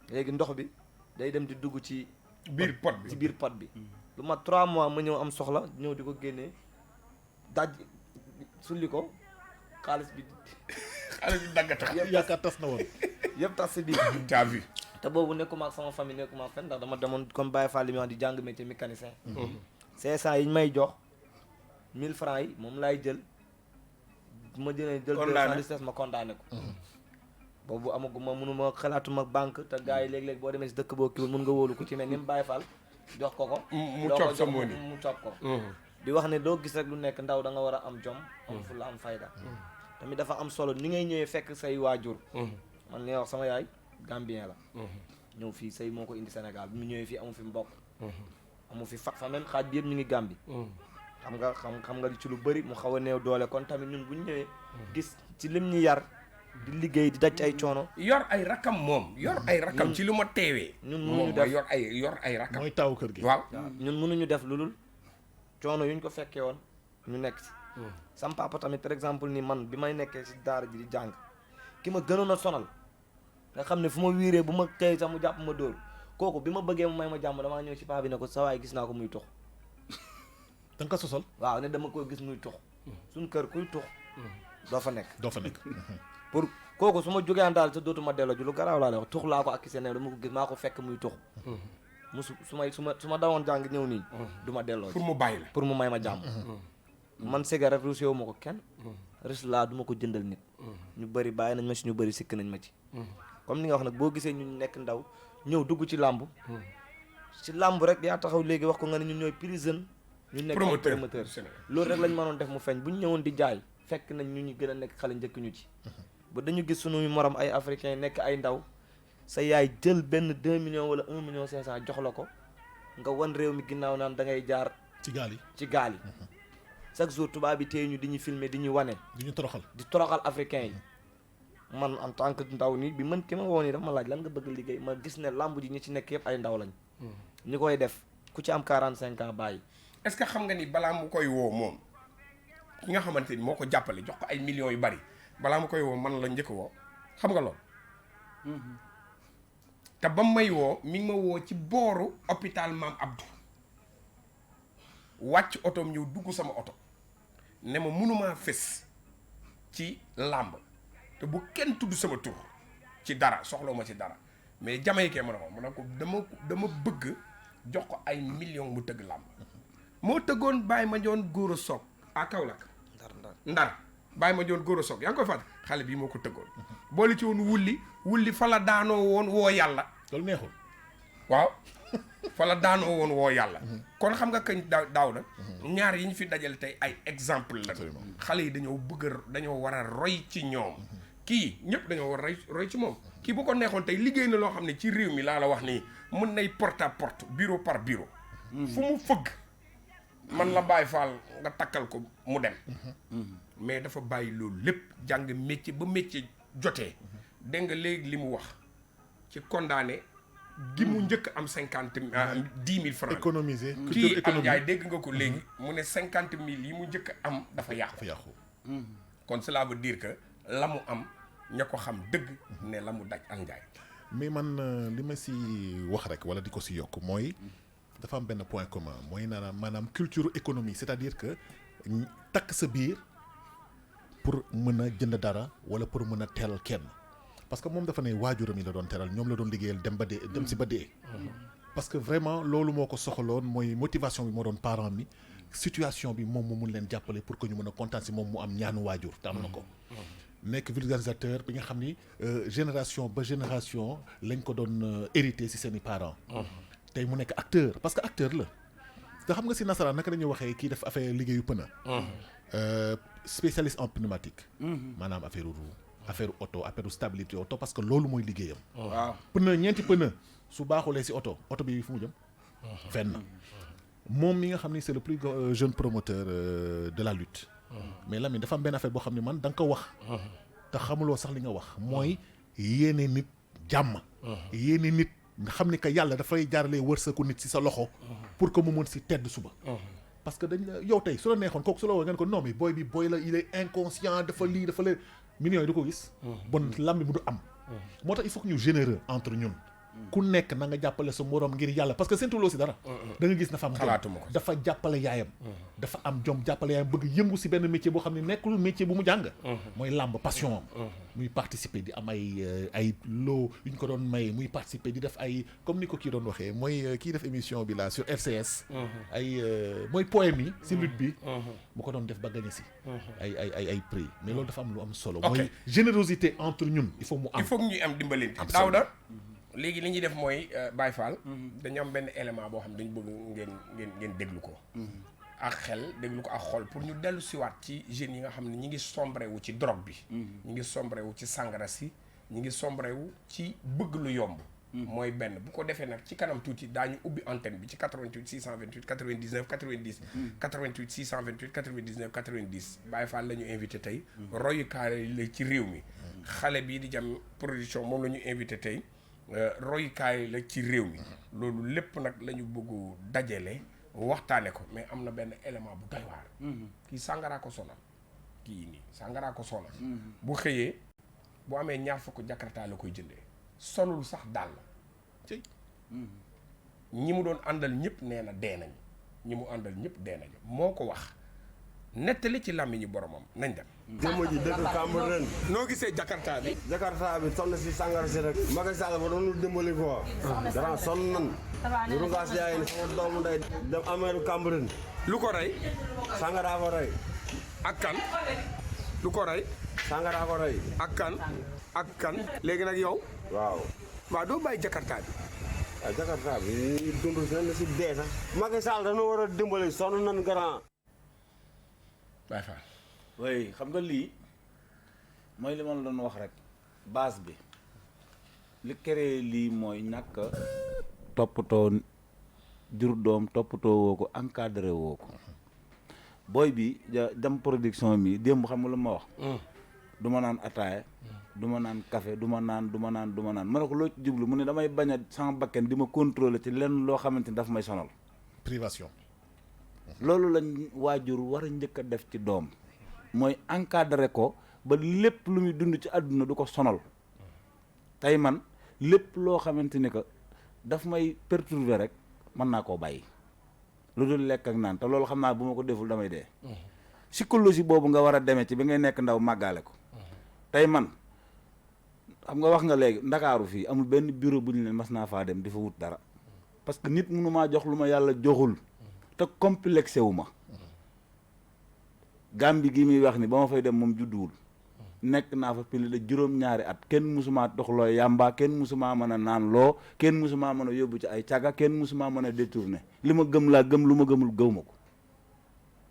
léegi ndox bi day dem di dugg ci biir pot bi lu ma 3 mois ma ñëw am soxla ñëw di ko génnee daj sulli ko xaalis bi daggata yaakaar tas na woon yëpp tas si biir t'as vu te boobu nekkuma ak sama famille nekkuma ak fenn ndax dama demoon comme Baye Fall li ma wax di jàng métier mécanicien 500 yi ñu may jox 1000 francs yi moom laay jël bu ma jëlee jël 200 ma condamné ko boobu amaguma mënuma xalaatuma banque te gars yi léeg-léeg boo demee si dëkk boo kiiwul mën nga wóolu ku ci mel ni mu Baye Fall jox ko mu coob sa mooni mu coob ko di wax ne doo gis rek lu nekk ndaw da nga war a am jom am fulla am fayda tamit dafa am solo ni ngay ñëwee fekk say waajur man li wax sama yaay Gambien la ñëw fii say moo ko indi Sénégal bi mu ñëwee fii amu fi mbokk amu fi fa même xaaj bi yëpp ñu ngi Gambie xam nga ci lu bëri mu xaw a néew doole kon tamit ñun bu ñu ñëwee gis ci lim ñu yar di liggéey di daj ay coono yor ay rakam ci lu ma teewee ñun mënuñu def yor ay rakam mooy taawu kër gi waaw ñun mënuñu def lu dul coono yuñ ko fekkee woon ñu nekk ci sam papa tamit par exemple ni man bi may nekkee ci daara ji di jàng ki ma gënoon a sonal nga xam ne fu ma wiiree bu ma xëy sax mu jàpp ma dóor kooku bi ma bëggee mu may ma jàmm damaa ñëw ci paa bi ne ko sa waay gis naa ko muy tux da nga ko sosal waaw ne dama koy gis muy tux suñ kër kuy tux doo fa nekk pour kooku su ma jógee daal te dootuma delloo ji lu garaaw laa wax tux laa ko ak seen dama ko gis maa ko fekk muy tux musu su ma dawoon jàng ñëw nii du ma delloo pour mu bàyyi la pour mu may ma jàmm man cigarette rusé wu ma ko kenn rus laa du ma ko jëndal nit ñu bëri bàyyi nañ ma si ñu bëri sikk nañ ma ci comme ni nga wax nag boo gisee ñu nekk ndaw ñëw dugg ci làmb ci làmb rek yaa taxaw léegi wax ko nga ne ñun ñooy prison ñu nekk promoteur loolu rek lañ mënoon def mu feeñ bu ñu ñëwoon di jaay fekk nañ ñu gën a nekk xale njëkk ñu ci ba dañu gis suñuy morom ay africain nekk ay ndaw sa yaay jël benn 2 millions wala 1 million 500 jox la ko nga wan réew mi ginnaaw naan da ngay jaar ci gaal yi chaque jour tubaab bi tey ñu di ñu filmer di ñu wane di toroxal africain yi man en tant que ndaw nii bi man ki ma woo nii dafa ma laaj lan nga bëgg liggéey ma gis ne lamb ji ñi ci nekk yëpp ay ndaw lañ ñu koy def ku ci am 45 ans bàyyi est-ce que xam nga ni balaa mu koy woo moom ki nga xamante ni moo ko jàppale jox ko ay millions yu bari balaa mu koy woo man la njëkk woo xam nga lool te ba may woo mi ngi ma woo ci booru hôpital Maam Abdou wàcc otoom ñëw dugg sama oto ne ma mënumaa fes ci làmb te bu kenn tudd sama tur ci dara soxloo ma ci dara mais jamaykee ma ne ko dama bëgg jox ko ay millions mu tëgg làmb moo tëggoon Baye Mandione Gora Sock à Kaolack ndar Baye Mandione Gora Sock yaa ngi koy fàtte xale bii moo ko tëggoon boole ci woon wulli fa la daanoo woon woo yàlla loolu neexul waaw fa la daanoo woon woo yàlla kon xam nga kañ daaw na ñaar yi ñu fi dajale tey ay exemple la xale yi dañoo war a roy ci ñoom kii ñëpp dañoo war a roy ci moom kii bu ko neexoon tey liggéey na loo xam ne ci réew mi laa la wax nii mën nay porte à porte bureau par bureau fu mu fëgg man la Baye Fall nga takkal ko mu dem mais dafa bàyyi loolu lépp jàng métier ba métier jotee dégg nga léegi li mu wax ci condamné gi mu njëkk am 10 000 francs économiser kii am njaay dégg nga ko léegi mu ne 50 000 yi mu njëkk am dafa yàqu kon cela veut dire que la mu am ña ko xam dëgg ne la mu daj am njaay mais man li ma si wax rek wala di ko si yokk mooy dafa am benn point commun mooy maanaam culture économie c'est-à-dire que takk sa biir pour mën a jënd dara wala pour mën a teral kenn parce que moom dafa ne waajuram yi la doon teral ñoom la doon liggéeyal dem si ba dee parce que vraiment loolu moo ko soxaloon mooy motivation bi moo doon parent mi situation bi moom mu mun leen jàppale pour que ñu mën a kontaan si moom mu am ñaanu waajur te am na ko. nekk vulgarisateur bi nga xam ni génération ba génération lañ ko doon hérité si seen i parents. tey mu nekk acteur parce que acteur la. te xam nga si nasaraan naka dañuy waxee kii def affaire liggéeyu pneu. spécialiste en pneumatique. maanaam affaire roue affaire auto affaire stabilité auto parce que loolu mooy liggéeyam. waaw pneu ñeenti pneu su baaxulee si auto bi fu mu jëm. fenn moom mi nga xam ni c'est le plus jeune promoteur de la lutte. mais Lamine dafa am benn affaire boo xam ne man da nga ko wax. te xamuloo sax li nga wax mooy yéene nit jàmm. yéene nit nga xam ni que yàlla dafay jaaralee wërsëgu nit si sa loxo. pour que mu mën si tedd suba. parce que dañ la yow tey su la neexoon kooku su la woo ngeen ko non mais booy bi booy la il est inconscient dafa lii dafa lee millions yi du ko gis. bon lamb bi du am. moo tax il faut que ñu généreux entre ñun. ku nekk na nga jàppale sa morom ngir yàlla parce que séntuloo si dara. da nga gis dafa am jom dafa jàppale yaayam. dafa am jom jàppale yaayam bëgg yëngu si benn métier boo xam ne nekkul métier bu mu jàng. mooy làmb passion am. muy participer di am ay loo yu ñu ko doon may muy participer di def ay comme ni ko kii doon waxee mooy kii def émission bi là sur RCS. mooy poème yi si lutte bi. bu ko doon def ba gagné si. ay prix mais loolu dafa am lu am solo. mooy générosité entre ñun il faut mu am. il faut que ñuy am dimbalante. Daouda léegi li ñuy def mooy Baye Fall. dañu am benn élément boo xam ne dañu bëgg ngeen déglu ko. ak xel déglu ko ak xol pour ñu dellu siwaat ci jeunes yi nga xam ne ñi ngi sombré wu ci drogue bi. ñi ngi sombré wu ci sangara si. ñi ngi sombré wu ci bëgg lu yomb. mooy benn bu ko defee nag ci kanam tuuti daañu ubbi antenne bi ci 88 628 99 90. 88 628 99 90 Baye Fall la ñu invité tey. royukaay la ci réew mi. xale bii di jam production moom la ñu invité tey. royukaay la ci réew mi. loolu lépp nag la ñu bëgg dajale waxtaane ko mais am na benn élément bu doy waar. kii sàngaraa ko sonal. kii nii sàngaraa ko sonal. bu xëyee bu amee ñaar fukk jakarta la koy jëndee. solul sax dàll. ñi mu doon àndal ñëpp nee na dee nañu. ñi mu àndal ñëpp dee nañu moo ko wax nettali ci làmmiñu boromam nañ dem. jëmm ji dëkk Cambérène. noo gisee jakarta bi. jakarta bi sonn si sàngara si rek. Macky Sall ba doon dimbali quoi. dara sonn nan. lu rungaas yaay ni sama doomu ndey dem ameeru Cambérène. lu ko rey. sàngara ko rey. ak kan. lu ko rey. sàngara ko rey. ak kan. léegi nag yow. waaw doo bàyyi jakarta bi. waaw jakarta bi dund si dee sax. Macky Sall dañu war a dimbali sonn nan grand. Baye Fall. oui xam nga lii mooy li ma la doon wax rek base bi li créé lii mooy ñàkk toppatoo jur doom toppatoo woo ko encadré woo ko booy bi jam production mi démb xam nga lu ma wax. du ma naan ataaya. du ma naan café du ma naan ma ne ko loo ci jublu mu ne damay bañ a sama bakken di ma contrôler ci lenn loo xamante ni daf may sonal. privation. loolu lañ waajur war a njëkk a def ci doom mooy encadré ko ba lépp lu muy dund ci àdduna du ko sonal tey man lépp loo xamante ni que daf may perturber rek mën naa koo bàyyi lu dul lekk ak naan te loolu xam naa bu ma ko deful damay dee. psychologie boobu nga war a demee ci bi ngay nekk ndaw màggaale ko tey man xam nga wax nga léegi ndakaaru fii amul benn bureau bu ñu leen mas naa faa dem di fa wut dara parce que nit mënu maa jox lu ma yàlla joxul te complexé wu ma Gàmbi gi muy wax ni ba ma fay dem moom judduwul nekk naa fa pili de juróom-ñaari at kenn musumaa doxloo yàmba kenn musumaa mën a naan loo kenn musumaa mën a yóbbu ci ay caga kenn musumaa mën a détourné li ma gëm laa gëm lu ma gëmul gëw ma ko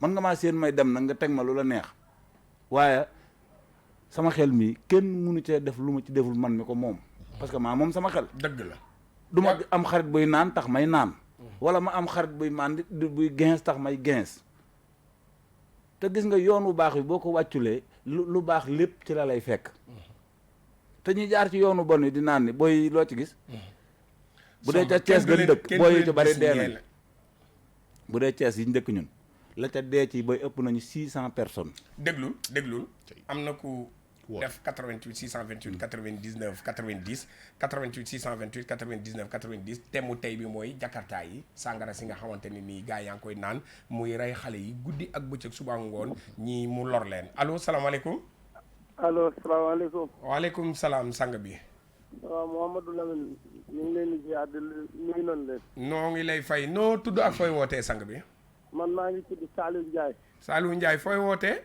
man nga maa seen may dem nag nga teg ma lu la neex waaye sama xel mi kenn munu cee def lu ma ci deful man mi ko moom parce que maa moom sama xel dëgg la du ma am xarit buy naan tax may naan wala ma am xarit buy maan buy gens tax may gens te gis nga yoon wu baax bi boo ko wàcculee lu baax lépp ci la lay fekk te ñu jaar ci yoonu bon wi di naan ni booy loo ci gis bu dee ca Thiès gën dëkk booy yu ci bari dee nañ bu dee Thiès yi ñu dëkk ñun la ca dee ci booy ëpp nañu 600 personnes déglul am na ku def 88 628 99 90 88 628 99 90 thème tey bi mooy jakarta yi sàngara si nga xamante ni nii gars yaa ngi koy naan muy rey xale yi guddi ak bëccëg suba ngoon ñii mu lor leen allo salaamaaleykum. allo salaamaaleykum. waaleykum salaam sang bi. waaw Mouhamadou Lamine ñu ngi leen di ziar di nuyu nañ leen. noo ngi lay fay noo tudd ak fooy wootee sang bi. man maa ngi tudd Saliou Ndiaye. Saliou Ndiaye fooy wootee.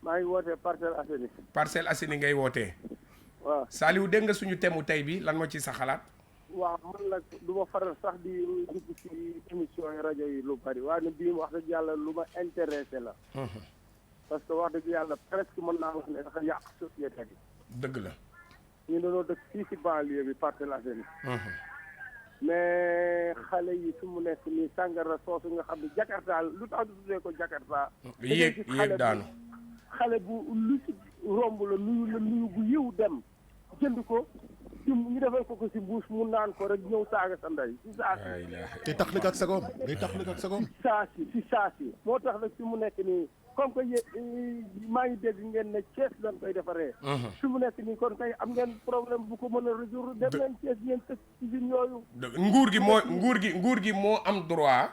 maa ngi wootee Parcelles Assainies. Parcelles Assainies ngay wootee. waaw Saliou dégg nga suñu thème tey bi lan moo ci sa xalaat. waaw man nag du ma faral sax di dugg ci émission yi rajo yi lu bari waaye nag bii wax dëgg yàlla lu ma intéressé la. parce que wax dëgg yàlla presque mën naa wax ne dafa yàq société bi. dëgg la. ñu dañoo dëkk fii ci banlieue bi Parcelles Assainies. mais xale yi fi mu nekk nii sàngara soosu nga xam ne Jakarta lu tax du tuddee ko Jakarta. yéeg daanu. xale bu lu ci romb la nuyu bu yiw dem jënd ko ci ñu defal ko ci mbuus mu naan ko rek ñëw saaga sa ndey ci saasi. te taxlik ak sagoom day taxlik ak sagoom. ci saasi moo tax nag fi mu nekk nii comme que maa ngi dégg ngeen ne Thiès lañ koy defaree. fi mu nekk nii kon kay am ngeen problème bu ko mën a résoudre dem leen Thiès ngeen tëj ci usine yooyu. nguur gi moo am droit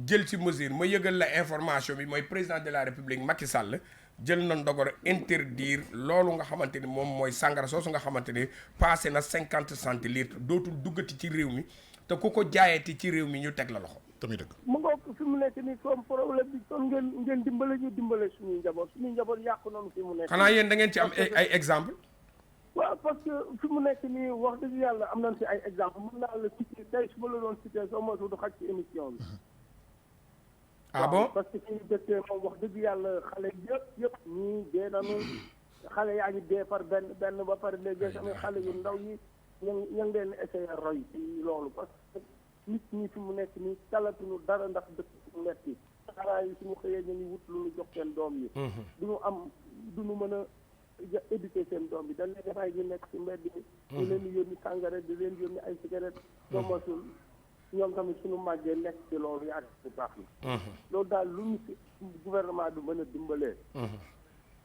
jël ci mesure ma yëgal la information bi mooy président de la république Macky Sall jël na ndogal interdire loolu nga xamante ni moom mooy sàngara soosu nga xamante ni passé na 50 centilitres dootul duggati ci réew mi te ku ko jaayati ci réew mi ñu teg la loxo. tamit dëgg. mu ngoog fi mu nekk nii comme problème bi kon ngeen dimbale ñu dimbale suñuy njaboot yàqu nañu fi mu nekk. xanaa yéen da ngeen ci am ay exemple. waaw parce que fi mu nekk nii wax dëgg yàlla am nañ ci ay exemple mën naa la citer tey su ma la doon citer soo moytu du xaj ci émission bi. ah bon parce que ci dëkkee moom wax dëgg yàlla xale yëpp ñii dee nañu xale yaa ngi dee par benn ba pare léegi tamit xale yu ndaw yi ñu ngi leen essayé roy ci loolu parce que nit ñi fi mu nekk nii talatuñu dara ndax dëkk mu metti xaraa yi suñu xëyee ñu ngi wut lu ñu jox seen doom yi duñu mën a éduquer seen doom yi dañ leen dafay ñu nekk ci mbedd yi ñu leen di yónni sàngara di leen yónni ay cigarette doomatul ñoom tamit suñu màggee nekk ci loolu yaakaar bu baax na loolu daal lu ñu ci gouvernement bi mën a dimbalee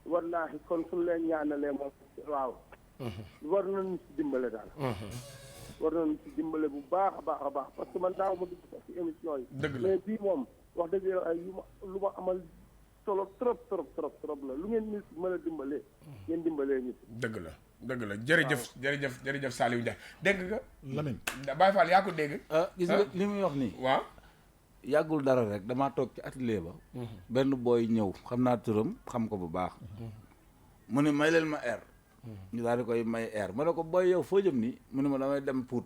wallaahi kon suñu leen ñaanalee moom waaw war nañu ci dimbale daal war nañu ci dimbale bu baax a baax parce que man daaw ma dugg sax ci émission yi mais bii moom wax dëgg ay lu ma amal solo trop la lu ngeen ñu mën a dimbalee ngeen dimbalee ñu dëgg la jërëjëf Saliou Ndiaye dégg nga Lamine Baye Fall yaa ko dégg gis nga li muy wax nii waaw yàggul dara rek damaa toog ci atelier ba benn booy ñëw xam naa turam xam ko bu baax mu ne may leen ma air ñu daal di koy may air ma ne ko booy yow foo jëm nii mu ne ma damay dem Pout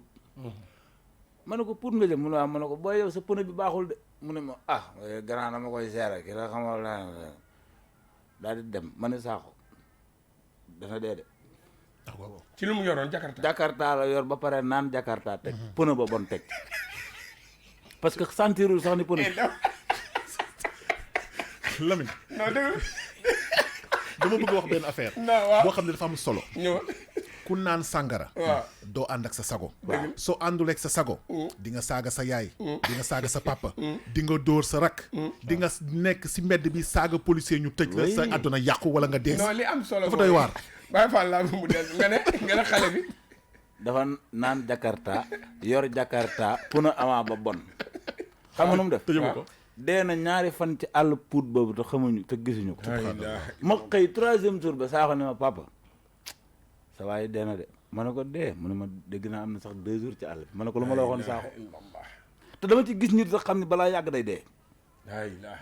ma ne ko Pout nga jëm mu ne waaw ma ne ko booy yow sa pneu bi baaxul de mu ne ma grand dama koy gérer ki la xamal la daal di dem ma ne Sakho dana dee de ci lu mu yoroon Jakarta la yor ba pare naan Jakarta teg pneu ba bon teg parce que sentirul sax ni pneu Lamine non dëgg dama bëgg wax benn affaire boo xam ne dafa am solo ku naan sàngara doo ànd ak sa sago soo àndul ak sa sago di nga saaga sa yaay di nga saaga sa papa di nga dóor sa rak di nga nekk si mbedd bi saaga policier ñu tëj la sa àdduna yàqu wala nga dee non li am solo dafa doy waar Baye Fall laa mu des nga ne xale bi dafa naan Jakarta yor Jakarta puna avant ba bon xam nga nu mu def tëjuma ko dee na ñaari fan ci àll Pout boobu te xamuñu te gisuñu ko ma xëy 3e jour ba Sakho ne ma papa sa waaye dee na de ma ne ko dee mu ne ma dégg naa am na sax 2 jours ci àll bi ma ne ko lu ma la waxoon Sakho te dama ci gis nit sax xam ne balaa yàgg day dee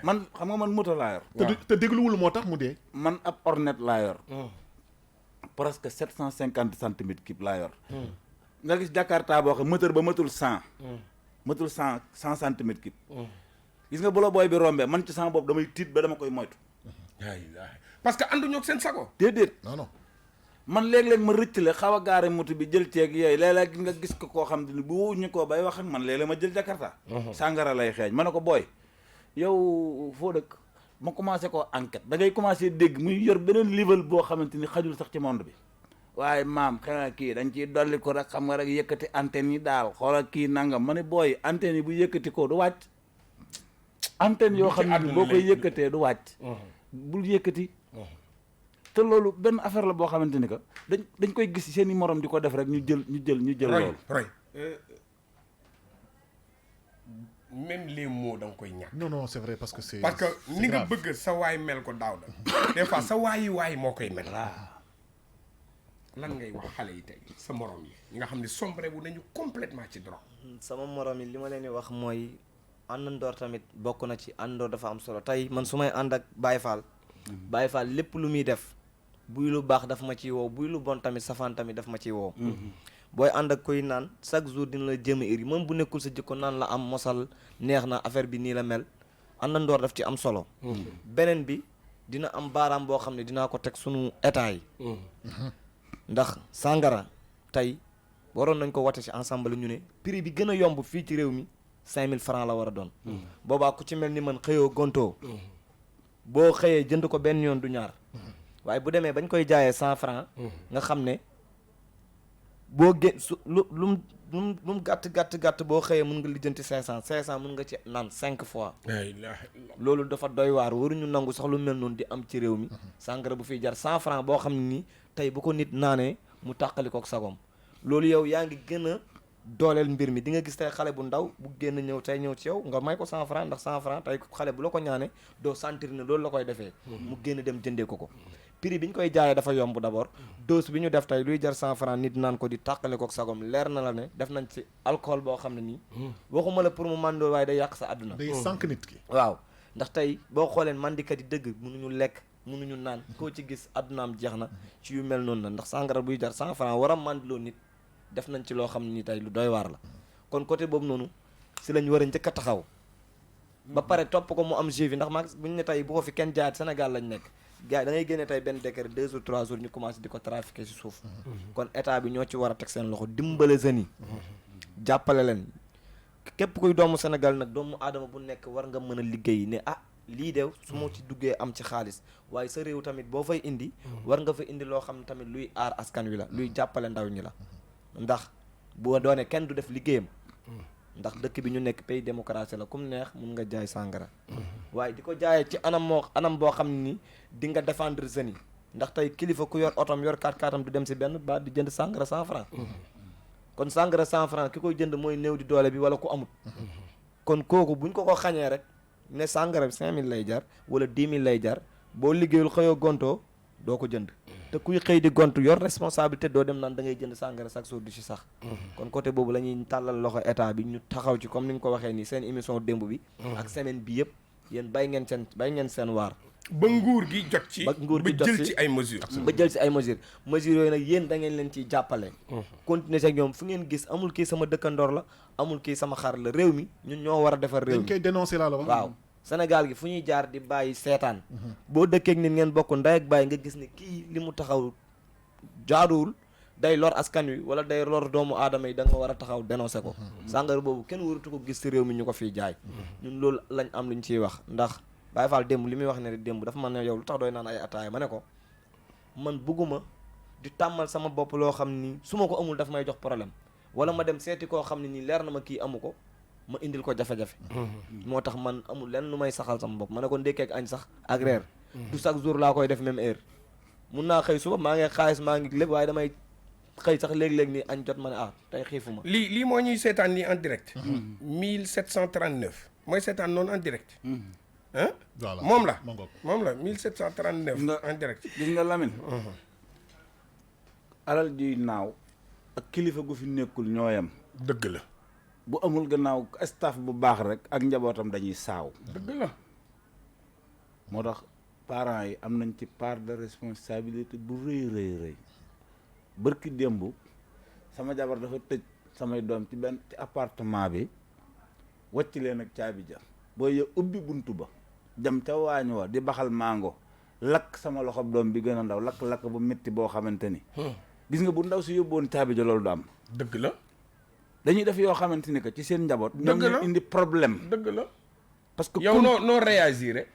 man xam nga man moto laa yor te dégluwul moo tax mu dee man ab ornette laa yor presque 750 centimètres kib laa yor nga gis Jakarta boo xam moteur ba matul 100 centimètres kib gis nga bu la booy bi rombee man ci sama bopp damay tiit ba dama koy moytu parce que ànduñu ak seen sago déedéet non man léeg-léeg ma rëccale xaw a gaare moto bi jël ceeg yooyu léeg-léeg nga gis ko koo xam ne bu ñu ko bay wax ak man léeg-léeg ma jël Jakarta sàngara lay xeeñ ma ne ko booy yow foo dëkk ma commencé koo enquête da ngay commencé dégg muy yor beneen level boo xamante ni xajul sax ci monde bi waaye maam xanaa kii dañ ciy dolli ko rek xam nga rek yëkkati antenne yi daal xoolal kii nangam ma ne booy antenne yi bu yëkkati ko du wàcc antenne yoo xam ne boo koy yëkkatee du wàcc bul yëkkati te loolu benn affaire la boo xamante ni que dañ koy gis seen i morom di ko def rek ñu jël loolu roy même les mots da nga koy ñàkk non c'est vrai parce que c'est parce que ni nga bëgg sa waay mel ko daaw da des fois sa waay moo koy mel lan ngay wax xale yi tey sa morom yi ñi nga xam ne sombre bu nañu complètement ci drogue sama morom yi li ma leen di wax mooy àndandoor tamit bokk na ci àndandoor dafa am solo tey man su may ànd ak Baye Fall Baye Fall lépp lu muy def buy lu baax daf ma ciy woo buy lu bon tamit safaan tamit daf ma ciy woo booy ànd ak koy naan chaque jour dina la jéem a iri même bu nekkul sa jikko naan la am mosal neex na affaire bi nii la mel àndandoor daf ci am solo beneen bi dina am baaraam boo xam ne dinaa ko teg sunu état yi ndax sàngara tey waroon nañ ko wate ci ensemble ñu ne prix bi gën a yomb fii ci réew mi 5000 francs la war a doon boobaa ku ci mel ni man xëyoo gontoo boo xëyee jënd ko benn yoon du ñaar waaye bu demee bañ koy jaayee 100 francs nga xam ne boo gén su lu mu gàtt boo xëyee mun nga lijjanti 500 mun nga ci naan 5 fois loolu dafa doy waar waruñu nangu sax lu mel noonu di am ci réew mi sàngara bu fiy jar 100 francs boo xam ne nii tey bu ko nit naanee mu tàqali kook sagom loolu yow yaa ngi gën a dooleel mbir mi di nga gis tey xale bu ndaw bu génn ñëw tey ñëw ci yow nga may ko 100 francs ndax 100 francs tey xale bu la ko ñaane doo sentir ne loolu la koy defee mu génn dem jëndee ko prix bi ñu koy jaayee dafa yomb d'abord dose bi ñu def tey luy jar 100 francs nit naan ko di tàqale kook sagom leer na la ne def nañ ci alcool boo xam ne nii waxuma la pour mu mandoo waaye day yàq sa àdduna day sànq nit ki waaw ndax tey boo xooleen mandikat yi dëgg mënuñu lekk mënuñu naan koo ci gis àddunaam jeex na ci yu mel noonu la ndax sàngara buy jar 100 francs war a mandiloo nit def nañ ci loo xam ne ni tey lu doy waar la kon côté boobu noonu si lañ war a njëkk a taxaw ba pare topp ko mu am juivi ndax maa buñu ne tey bu ko fi kenn jaayat Sénégal lañ nekk gars yi da ngay génne tey benn décret 2 jours 3 jours ñu commencé di ko trafiquer si suuf kon état bi ñoo ci war a teg seen loxo dimbale jeunes yi jàppale leen képp kuy doomu Sénégal nag doomu aadama bu nekk war nga mën a liggéey ne lii de su ma ci duggee am ci xaalis waaye sa réew tamit boo fay indi war nga fa indi loo xam ne tamit luy aar askan wi la luy jàppale ndaw ñi la ndax boo doone kenn du def liggéeyam ndax dëkk bi ñu nekk pays démocratie la comme neex mun nga jaay sàngara waaye di ko jaayee ci anam boo xam ne ni di nga défendre jeunes yi ndax tey kilifa ku yor otom yor 4x4am du dem si benn ba di jënd sàngara 100 francs kon sàngara 100 francs ki koy jënd mooy néew di doole bi wala ku amut kon kooku buñ ko xañee rek ne sàngara bi 5000 lay jar wala 10 000 lay jar boo liggéeyul xëyoo gontoo doo ko jënd te kuy xëy di gont yor responsabilité doo dem naan da ngay jënd sàngara chaque jour du ci sax kon côté boobu la ñuy tàllal loxo état bi ñu taxaw ci comme ni nga ko waxee nii seen émission démb bi ak semaine bi yëpp yéen bay ngeen seen waar ba nguur gi jot ci ba jël ci ay mesures mesures yooyu nag yéen da ngeen leen ciy jàppale continuer ak ñoom fu ngeen gis amul kii sama dëkkandoor la amul kii sama xar la réew mi ñun ñoo war a defar réew mi dañ koy dénoncer laa la wax waaw Sénégal gi fu ñuy jaar di bàyyi seetaan boo dëkkee ak nit ngeen bokk ndey ak bàyyi nga gis ne kii li mu taxaw jaaduwul day lor askan wi wala day lor doomu aadama yi da nga war a taxaw dénoncer ko sàngara boobu kenn waratu ko gis ci réew mi ñu ko fiy jaay ñun loolu lañ am luñ ciy wax ndax Baye Fall démb li muy wax ne rek démb dafa man ne yow lu tax dooy naan ay ataaya ma ne ko man bugguma di tàmmal sama bopp loo xam ni su ma ko amul daf may jox problème wala ma dem seeti koo xam ne nii leer na ma kii amu ko ma indil ko jafe-jafe moo tax man amul lenn lu may saxal sama bopp ma ne ko ndékkee ak añ sax ak reer du chaque jour laa koy def même heure mun naa xëy suba maa ngi xaalis maa ngi lépp waaye damay xëy sax léeg-léeg ni añ jot ma ne tey xiifuma lii moo ñuy seetaan nii en direct 1739 mooy seetaan noonu en direct ah voilà moom la 1739 en direct gis nga Lamine alal juy naaw ak kilifa gu fi nekkul ñooyam dëgg la bu amul gannaaw staff bu baax rek ak njabootam dañuy saaw dëgg la moo tax parents yi am nañ ci part de responsabilité bu rëy bërki démb sama jabar dafa tëj samay doom ci appartement bi wàcc leen ak caabi ja boo ye ubbi buntu ba jam ca waañ wa di baxal mango lakk sama loxo doom bi gën a ndaw lakk bu métti boo xamante ni gis nga bu ndaw si yóbboon caabi ja loolu du am dëgg la dañuy def yoo xamante ni que ci seen njaboot ñoom ñu indi problème dëgg la parce que yow noo réagir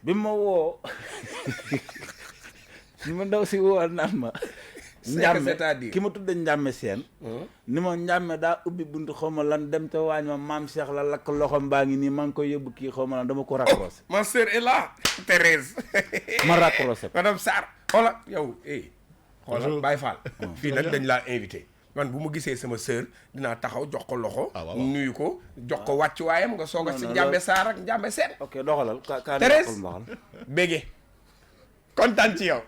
bi ma woo ni ma ndaw si woo naan ma njàmme c'est-à-dire ki ma tudde njàmme seen ni ma njàmme daa ubbi buntu xaw ma lan dem te waañ ma maam Cheikh la lakk loxom baa ngi nii maa ngi koy yóbbu kii xaw ma lan dama ko raccroché ma sœur est là Thérèse ma raccroché madame Sarr xoola yow xoola Baye Fall fii nag dañ laa invité man bu mu gisee sama sœur dinaa taxaw jox ko loxo nuyu ko jox ko wàccu waayam nga soog a si njàmbe Sarr ak njàmbe seen ok doxalal Thérèse bége kontaan ci yow.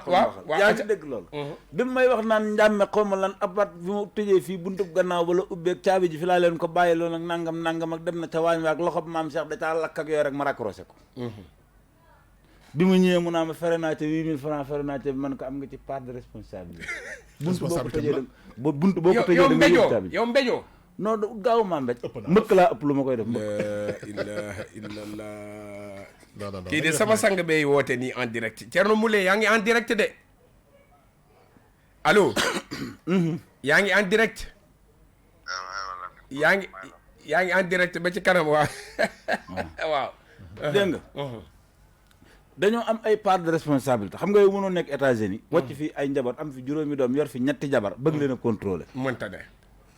waaw yaa ngi dégg loolu. bi may wax naan njàmme xaw ma lan abat bi mu tëjee fii buntu gannaaw wala ubbeeg caabi ji fi laa leen ko bàyyi loolu ak nangam ak dem na ca waañ waak loxob maam Cheikh da caa lakk ak yooyu rek ma raccroché ko. bi mu ñëwee mu naa ma fere naa ca 8000 francs fere naa ca man ko am nga ci part de responsabilité. buntu boo ko tëjee da nga yóbbu caabi yow mbéjoo. non gaaw maa mbéj. mbëkk laa ëpp lu ma koy def mbëkk. la ilaha illallah. kii de sama sang bay woote nii en direct Thierno Moule yaa ngi en direct de allo. yaa ngi en direct. yaa ngi en direct ba ci kanam waaw. waaw. dégg nga. dañoo am ay part de responsabilité xam nga yow mënoo nekk États-Unis wàcc fi ay njaboot am fi juróomi doom yor fi ñetti jabar bëgg leen a contrôler. mënta de.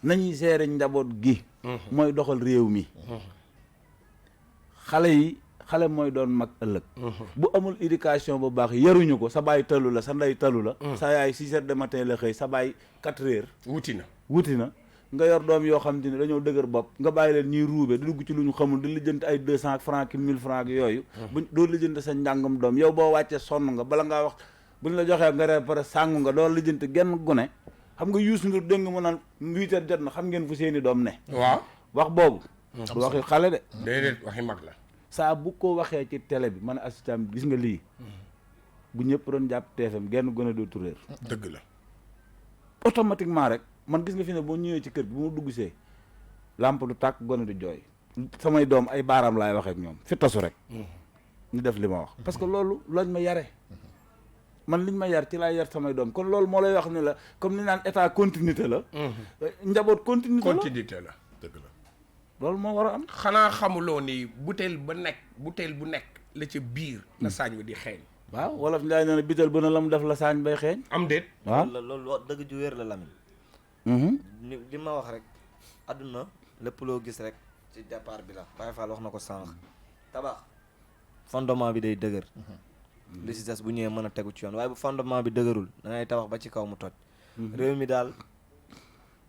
nañuy gérer njaboot gi. mooy doxal réew mi. xale mooy doon mag ëllëg. bu amul éducation bu baax yaruñu ko sa baay talu la sa ndey talu la. sa yaay 6 heures de matin la xëy sa baay 4 heures. wuti na nga yor doom yoo xam te ne dañoo dëgër bopp nga bàyyi leen ñuy ruube di dugg ci lu ñu xamul di lijjanti ay 200 francs ki 1000 francs yooyu. buñ doo lijjanti sa njàngam doom yow boo wàccee sonn nga bala ngaa wax buñ la joxee nga reer pare sàngu nga doo lijjanti genn gune xam nga Youssou Ndour dégg nga mu naan 8 heures jot na xam ngeen fu seeni doom ne. waaw wax boobu. du waxi xale de. déedéet waxi mag la. saa bu ko waxee ci télé bi man assistant gis nga lii bu ñëpp doon jàpp TFM genn gone dootu réer. dëgg la. automatiquement rek man gis nga fi ne boo ñëwee ci kër gi bu ma dugg see lampe du tàkk gone du jooy. samay doom ay baaraam laay waxee ak ñoom fi tasu rek. ñu def li ma wax. parce que loolu lañ ma yare man liñ ma yar ci laa yar samay doom kon loolu moo lay wax ne la comme ni naan état continuité la. njaboot continuité la dëgg la. loolu moo war a am. xanaa xamuloo ni butéel bu nekk la ca biir. la saañ wi di xeeñ. waaw wolof Njaay nee na bitéel bu ne la mu def la saañ bay xeeñ. am déet. waaw loolu dëgg ju wér la Lamine. li ma wax rek àdduna lépp loo gis rek ci départ bi la Baye Fall wax na ko sànq tabax fondement bi day dëgër. li si des bu ñëwee mën a tegu ci yoon waaye bu fondement bi dëgërul da ngay tabax ba ci kaw mu toj. réew mi daal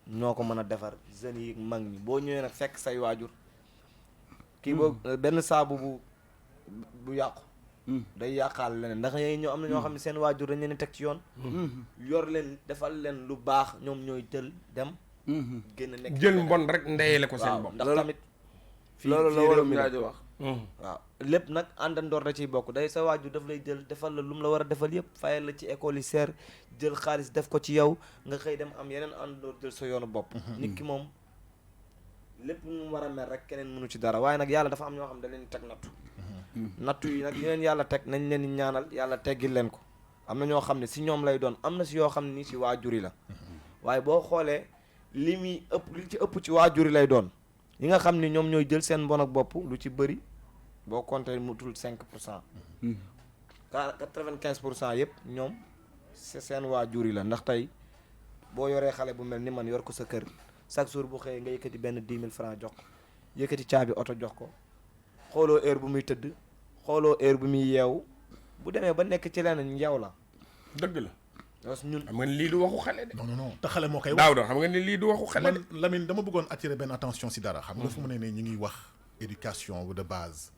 ñoo ko mën a defar jeunes yi mag ñi boo ñëwee nag fekk say waajur kii boo benn saabu bu yàqu day yàqaal leneen ndax yooyu ñoo am na ñoo xam ne seen waajur dañ leen teg ci yoon yor leen defal leen lu baax ñoom ñooy jël dem génn nekk jël mbon rek ndeyele ko seen bopp ndax tamit loolu la war a di wax waaw lépp nag àndandoor da ciy bokk day sa waajur daf lay jël defal la lu mu la war a defal yëpp fayal la ci école yi seer jël xaalis def ko ci yow nga xëy dem am yeneen àndandoor jël sa yoonu bopp nit ki moom lépp mu war a mel rek keneen mënu ci dara waaye nag yàlla dafa am ñoo xam ne da leen teg nattu yi nag yeneen yàlla teg nañ leen ñaanal yàlla teggil leen ko am na ñoo xam ne si ñoom lay doon am na si yoo xam ne ni si waajur yi la waaye boo xoolee li ci ëpp ci waajur yi lay doon yi nga xam ni ñoom ñooy jël seen mbon ak bopp lu ci bëri boo compté mu tul 5%. 95% yëpp ñoom seen waajur yi la ndax tey boo yoree xale bu mel ni man yor ko sa kër chaque jour bu xëyee nga yëkkati benn 10 000 francs jox ko yëkkati caabi oto jox ko xooloo heure bu muy tëdd xooloo heure bu muy yeewu bu demee ba nekk ci leneen yow la. dëgg la. parce que ñun xam nga ni lii du waxu xale de. non te xale moo koy wax. daaw xam nga ni lii du waxu xale de. man Lamine dama bëggoon attirer benn attention si dara. xam nga fu mu ne nii ñu ngi wax éducation de base.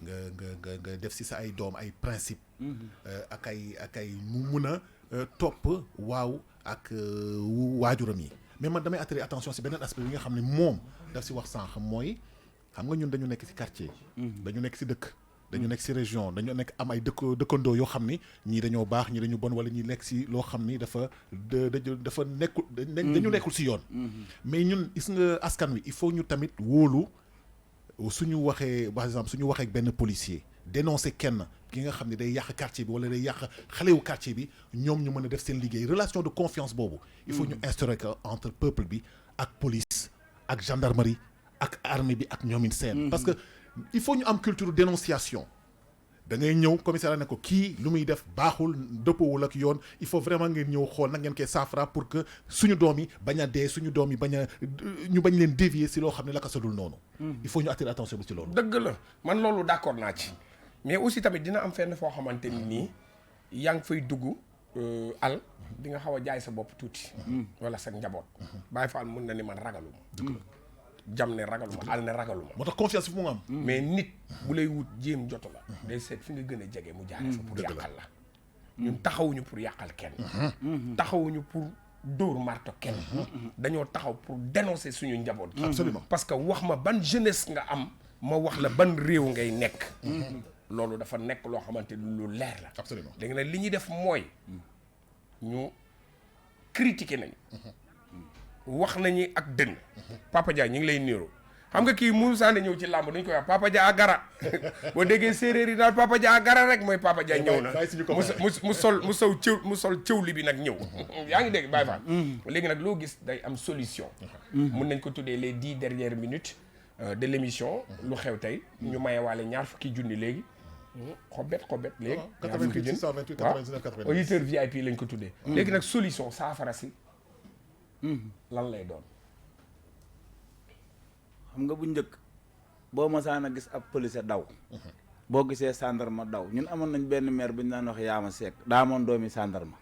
nga def si sa ay doom ay principe ak ay mu mun a topp waaw ak waajuram yi mais man damay attirer attention si beneen aspect bi nga xam ne moom daf si wax sànq mooy xam nga ñun dañu nekk si quartier dañu nekk si dëkk dañu nekk si région dañu nekk am ay dëkkandoo yoo xam ni ñii dañoo baax ñii dañu bon wala ñi nekk si loo xam ni dafa nekkul dañu nekkul si yoon mais ñun gis nga askan wi il faut ñu tamit wóolu suñu waxee par exemple suñu waxee ak benn policier dénoncer kenn ki nga xam ne day yàq quartier bi wala day yàq xalewu quartier bi ñoom ñu mën a def seen liggéey relation de confiance boobu il faut ñu instaurer que entre peuple bi ak police ak gendarmerie ak armée bi ak ñoomin seen parce que il faut ñu am culture dénonciation da ngay ñëw commissariat ne ko kii lu muy def baaxul dëppoowul ak yoon il faut vraiment ngeen ñëw xool nag ngeen koy saafara pour que suñu doom yi bañ a dee suñu doom yi ñu bañ leen dévier si loo xam ne la ko sadul noonu il faut ñu attirer attention bi ci loolu dëgg la man loolu d'accord naa ci mais aussi tamit dina am fenn foo xamante ni nii yaa ngi fay dugg di nga xaw a jaay sa bopp tuuti wala sa njaboot Baye Fall mun na ni man ragaluma jam ne ragaluma àll ne ragaluma. moo tax confiance bi mu am. mais nit bu lay wut jéem jotu la. day seet fi nga gën a jege mu jaare fa pour yàqal la. ñun taxawuñu pour yàqal kenn. taxawuñu pour dóor marto kenn. dañoo taxaw pour dénoncer suñu njaboot gi. absolument parce que wax ma ban jeunesse nga am ma wax la ban réew ngay nekk. loolu dafa nekk loo xamante ni lu leer la. absolument léegi nag li ñuy def mooy ñu critiquer nañu. wax nañu ak dënn. Papa Dia ñu ngi lay niiroo xam nga kii mu sànni ñëw ci làmb dañu koy wax Papa Dia a gara boo déggee séeréer yi daal Papa Dia a gara rek mooy Papa Dia ñëw na mu sol cëwli bi nag ñëw yaa ngi dégg bàyyi fa léegi nag loo gis day am solution mun nañ ko tuddee les 10 dernières minutes de l'émission lu xew tey ñu mayewaale ñaar fukki junni léegi xobet léegi 88 628 99 90 auditeur VIP lañ ko tuddee léegi nag solution saafara si lan lay doon xam nga bu njëkk boo masaan a gis ab police daw boo gisee gendarme daw ñun amoon nañ benn maire bu ñu daan wax yaama seek daa amoon doomi gendarme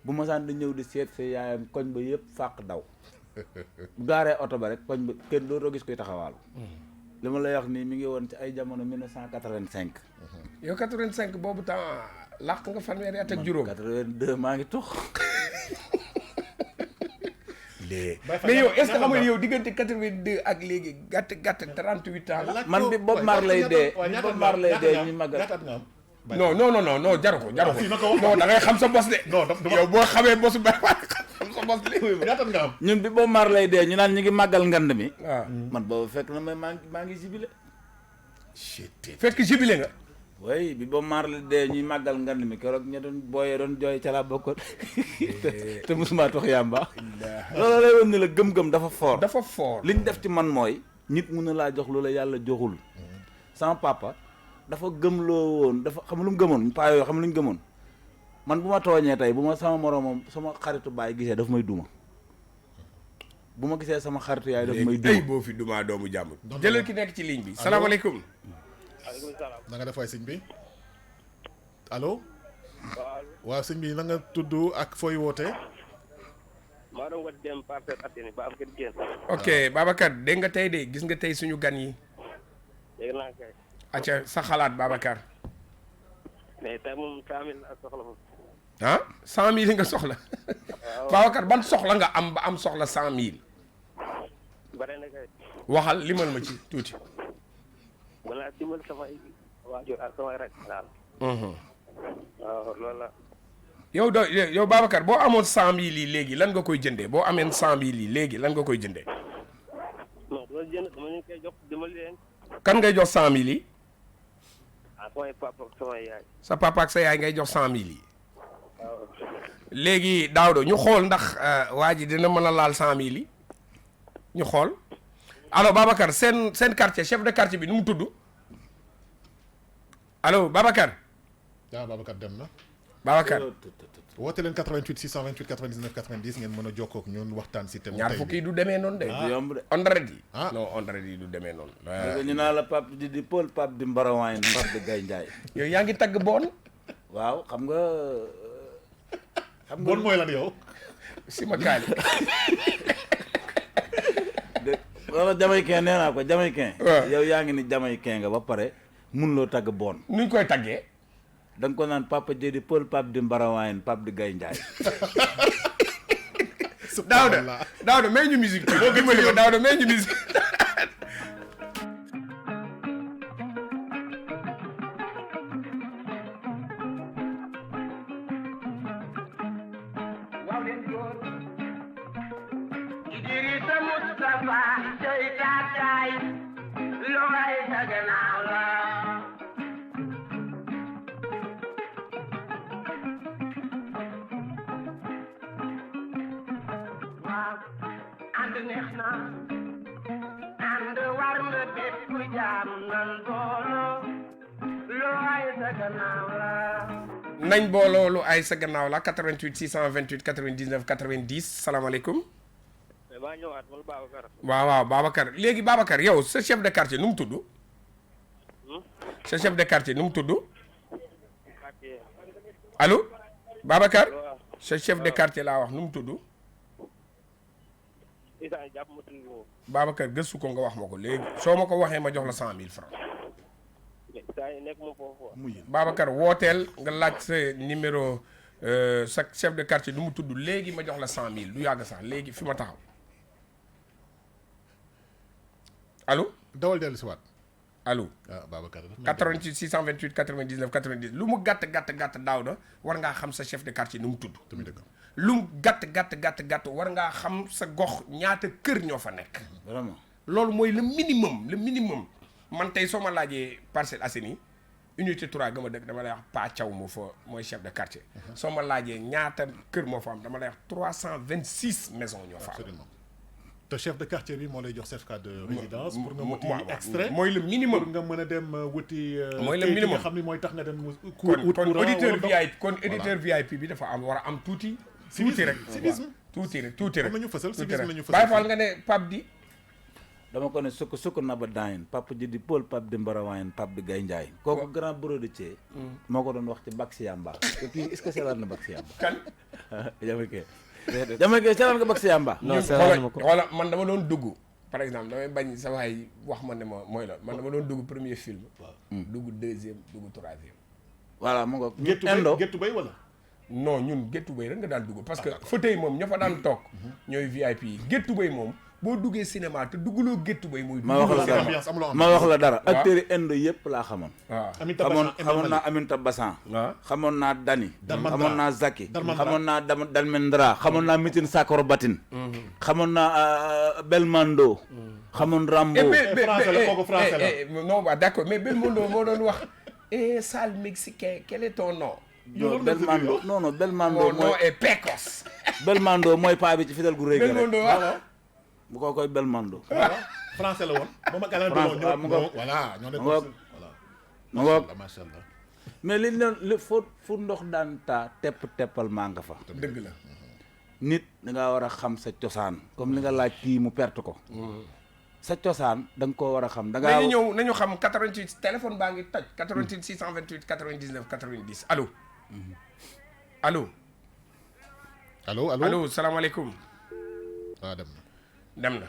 bu masaan di ñëw di seet si yaayam koñ ba yëpp fàq daw bu gaaree oto ba rek koñ ba kenn dootoo gis koy taxawaalu li ma lay wax nii mi ngi woon ci ay jamono 1985 yow 85 boobu temps làq nga fanweeri at ak juróom 82 maa ngi tux mais yow est-ce que xam nga yow diggante 82 ak léegi gàtt 38 ans la. man bi Bob Marley dee ñu magal non jaru ko non da ngay xam sa bos de. yow boo xamee bosu ba xam sa bos de. ñaata nga am. ñun bi Bob Marley dee ñu naan ñu ngi màggal ngand mi. waaw man boobu fekk na maa ngi jibile. fekk jibile nga. oui bi Bob Marley dee ñuy màggal ngand mi keroog ña doon booyee doon jooy ca laa bokkoon te musuma tox yàmba loolu lay woon ne la gëm-gëm dafa fort li ñu def ci man mooy nit mun na laa jox lu la yàlla joxul sama papa dafa gëmloo woon dafa xam lu mu gëmoon paa yooyu xam lu ñu gëmoon man bu ma tooñee tey bu ma sama moroomam sama xaritu baay gisee daf may duma bu ma gisee sama xaritu yaay daf may duma boo fi dumaa doomu jàmbur jëlal ki nekk ci ligne bi salaamaaleykum na nga def waay sëñ bi allo waaw sëñ bi na nga tudd ak fooy wootee maa doon wat dem Parcelles Assainies ba am kër génn ok Babacar dégg nga tey de gis nga tey suñu gan yi dégg naa kay acca sa xalaat Babacar mais tey moom 100 000 ak soxla moom 100 000 nga soxla Babacar ban soxla nga am ba am soxla 100 000 bare na kay waxal limal ma ci tuuti wala dimbal samay waajur ak samay rek daal waaw loolu la yow Babacar boo amoon 100 000 yi léegi lan nga koy jëndee boo ameen 100 000 yi léegi lan nga koy jëndee non dama jënd dama ñu koy jox dimbali leen kan ngay jox 100 000 yi samay papa ak samay yaay sa papa ak sa yaay ngay jox 100 000 yi waaw léegi Daouda ñu xool ndax waa ji dina mën a laal 100 000 yi ñu xool allo Babacar seen quartier chef de quartier bi nu mu tudd allo Babacar. waaw Babacar dem na. Babacar. woote leen 88 628 99 90 ngeen mën a jokkoo ak ñun waxtaan si thème. ñaar fukki du demee noonu de. du yomb de. ondret yi. non ondret yi du demee noonu. ñu naa la Pape di Paul Pape di Mbarawaan Pape di Gaye Ndiaye. yow yaa ngi tagg bon. waaw xam nga. bon mooy lan yow. si ma kaali. loolu jamaïcain nee naa ko jamaïcain. yow yaa ngi ni jamaïcain nga ba pare mun loo tagg bon. nuñ koy taggee. da nga ko naan Papa Diedi Paul Pape di Mbarawaan Pape di Gaye Ndiaye. Daouda may ñu musique boo dimbali ko Daouda may ñu musique. nañ booloo lu ay sa gannaaw la 88 628 99 90 salaamaaleykum. maa ñëwaat wala Babacar. waaw Babacar léegi Babacar yow sa chef de quartier nu mu tudd. sa chef de quartier nu mu tudd. allo Babacar. sa chef de quartier laa wax nu mu tudd. instant jàpp ma tudd moom. Babacar gëstu ko nga wax ma ko léegi soo ma ko waxee ma jox la 100 000 francs. instant yi nekk ma foofu. Babacar wooteel nga laaj sa numéro sa chef de quartier du mu tudd léegi ma jox la 100 000 du yàgg sax léegi fi ma taxaw allo. dawal dellu si waat. allo. ah Babacar. 88 628 99 90 lu mu gàtt daaw da war ngaa xam sa chef de quartier nu mu tudd. lu mu gàtt war ngaa xam sa gox ñaata kër ñoo fa nekk. vraiment loolu mooy le minimum man tey soo ma laajee Parcelles Assainies unité 3 ga ma dëkk dama lay wax Pa Thiaw moo fa mooy chef de quartier. soo ma laajee ñaata kër moo fa am dama lay wax 326 maisons ñoo fa am. absolument te chef de quartier bi moo lay jox certificat de résidence. pour nga wuti extrait mooy le minimum. pour nga mën a dem wuti. mooy le minimum nga xam ni mooy tax nga dem. kon auditeur VIP bi dafa am war a am tuuti. tuuti rek tuuti rek. nañu fësal civisme nañu fësal. Baye Fall nga ne Pape di. dama ko ne sukk naba daayin papa ji di Paul Pape di Mbarawayen Pape di Gaye Ndiaye kooku grand bureau de Thié moo ko doon wax ci Baksi Yamba et puis est-ce que seetaan na Baksi Yamba kan Jamaïcain seetaan nga Baksi Yamba non seetaan ma ko wala man dama doon dugg par exemple damay bañ sa waay wax ma ne ma mooy la man dama doon dugg premier film dugg deuxième dugg troisième voilà mu nga géttu bay wala non ñun géttu bay rek nga daan dugg parce que fauteuil moom ña fa daan toog ñooy VIP yi géttu bay moom boo duggee cinéma te dugguloo géttu bay muy ma wax la dara acteurs yi indo yëpp laa xamoon xamoon naa Aminata Bassan xamoon naa Dani xamoon naa Zaki xamoon naa Dalmendra xamoon naa Mitin Sakoro Batin xamoon naa Belmondo xamoon Rambo français la non waaw d'accord mais Belmondo moo doon wax sale mexicain quel est ton nom Belmondo non Belmondo mon nom est Pecos Belmondo mooy paa bi ci Fidèle gu rëy Belmondo waaw bu ko koy Belmondo français la woon ba ma galan ñoo voilà ñoo ne voilà macha allah mais li leen fu ndox daan taa teppal maa nga fa dëgg la nit da ngaa war a xam sa cosaan comme li nga laaj kii mu perte ko sa cosaan da nga koo war a xam da ngaa nañu xam 88 téléphone baa ngi toj 88 628 99 90 allo allo salaamaaleykum waaw dem na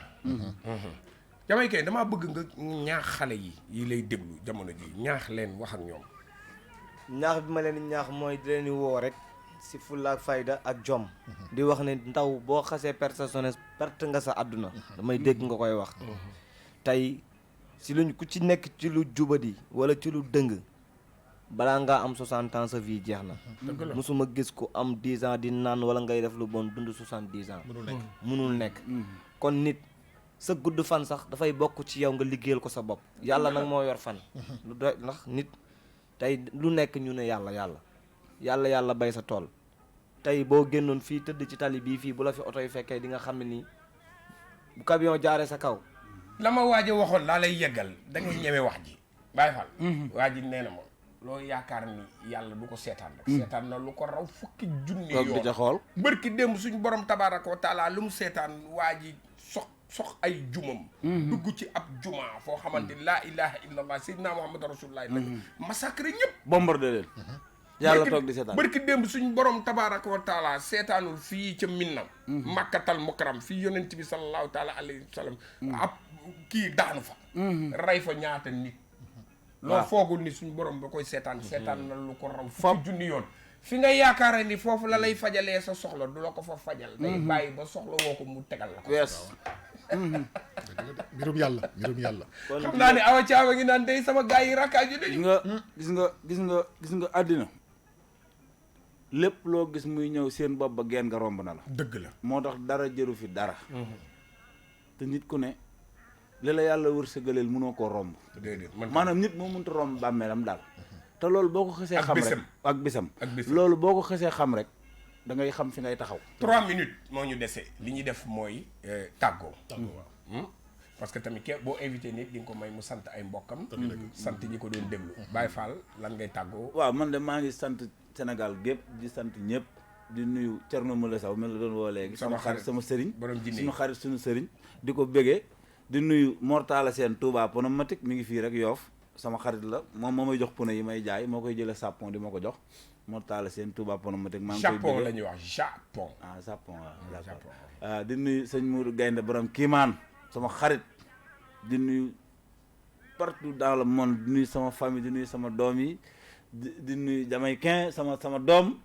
Jamaïcain damaa bëgg nga ñaax xale yi lay déglu jamono ji ñaax leen wax ak ñoom ñaax bi ma leen di ñaax mooy di leen di woo rek si fulla ak fayda ak jom di wax ne ndaw boo xasee perte sa jeunesse perte nga sa àdduna damay dégg nga koy wax tey si luñ ku ci nekk ci lu jubadi wala ci lu dëng balaa ngaa am 60 ans sa vie jeex na musuma gis ku am 10 ans di naan wala ngay def lu bon dund 70 ans mënul nekk kon nit sa gudd fan sax dafay bokk ci yow nga liggéeyal ko sa bopp yàlla nag moo yor fan lu doy ndax nit tey lu nekk ñu ne yàlla bay sa tool tey boo génnoon fii tëdd ci tali bii fii bu la fi oto yi fekkee di nga xam ne nii bu camion jaaree sa kaw la ma waaje waxoon laa lay yeggal da ngay ñeme wax ji Baye Fall waa ji nee na ma loolu yaakaar ni yàlla du ko seetaan rek seetaan na lu ko raw fukki junni yoon di ca xool bërki démb suñu borom tabaaraka wa taala lu mu seetaan waa ji sox ay jumam dugg ci ab juma foo xamante laa ilaha illallah sayyidina muhammad rasulullah la massacre ñëpp bombardé leen yàlla toog di seetaan bërki démb suñu borom tabaaraka wa taala seetaanul fii ca Minnam makkatal mukarram fii yonent bi sallallahu taala alayhi wa sallam ab kii daanu fa rey fa ñaata nit loolu foogul ni suñu borom ba koy seetaan na lu ko raw fukki junni yoon fi nga yaakaare ni foofu la lay fajalee sa soxla du la ko fa fajal day bàyyi ba soxla woo ko mu tegal la ko mbirum yàlla xam naa ne awa caaba ngi naan day sama gars yi rakkaaju de gis nga àddina lépp loo gis muy ñëw seen bopp ba geen nga romb na la dëgg la moo tax dara jëru fi dara te nit ku ne li la yàlla wërsëgaleel mënoo koo romb maanaam nit moo mënta romb bàmmeelam daal te loolu boo ko xësee xam rek ak bisam loolu boo ko xësee xam rek da ngay xam fi ngay taxaw 3 minutes moo ñu dese li ñuy def mooy tàggoo parce que tamit boo invité nit di nga ko may mu sant ay mbokkam sant ñi ko doon déglu Baye Fall lan ngay tàggoo waaw man de maa ngi sant Sénégal gépp di sant ñëpp di nuyu Thierno Moule Sow mel la doon woo léegi sama xarit sama sëriñ suñu xarit suñu sëriñ di ko bégee di nuyu Mortala Seen Touba pneumatique mi ngi fii rek Yoof sama xarit la moom moo may jox pneu yi may jaay moo koy jëlee sapon di ma ko jox moo taal seen Touba Ponomatique maa ngi koy Japon la ñuy wax Japon. ah Japon waaw d'accord di nuyu sëñ Mourou Gaynde borom Kiimaan sama xarit di nuyu partout dans le monde di nuyu sama famille di nuyu sama doom yi di nuyu Jamaïcain sama doom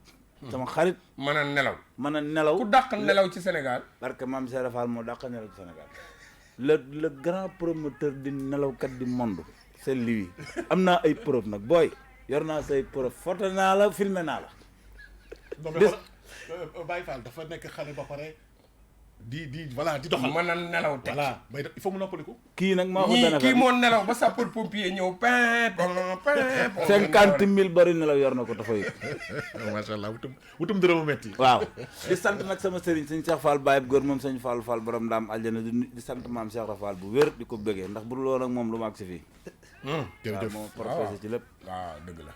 sama xarit mën a nelaw ku dàq nelaw ci Sénégal parce que Mame Cheikh Fall moo dàq nelaw ci Sénégal le grand promoteur di nelawkat du monde c'est lui am naa ay preuve nag booy yor naa say preuve photo naa la filmé naa la Baye Fall dafa nekk xale ba pare di voilà di doxal mën a nelaw teg voilà mais il faut mu noppaliku kii nag maa ko benn kii moo nelaw ba sapeur pompier ñëw 50,000 bari nelaw yor na ko dafa yëg macha allah wutum dërëmu metti waaw di sant nag sama sëriñ sëñ Cheikh Fall Baye góor moom sëñ Fall Fall borom ndaam aljana di sant maam Cheikh Fall bu wér di ko bëggee ndax bu dul woon ak moom lu ma agsi fii jërëjëf moo proposé ci lépp waaw dëgg la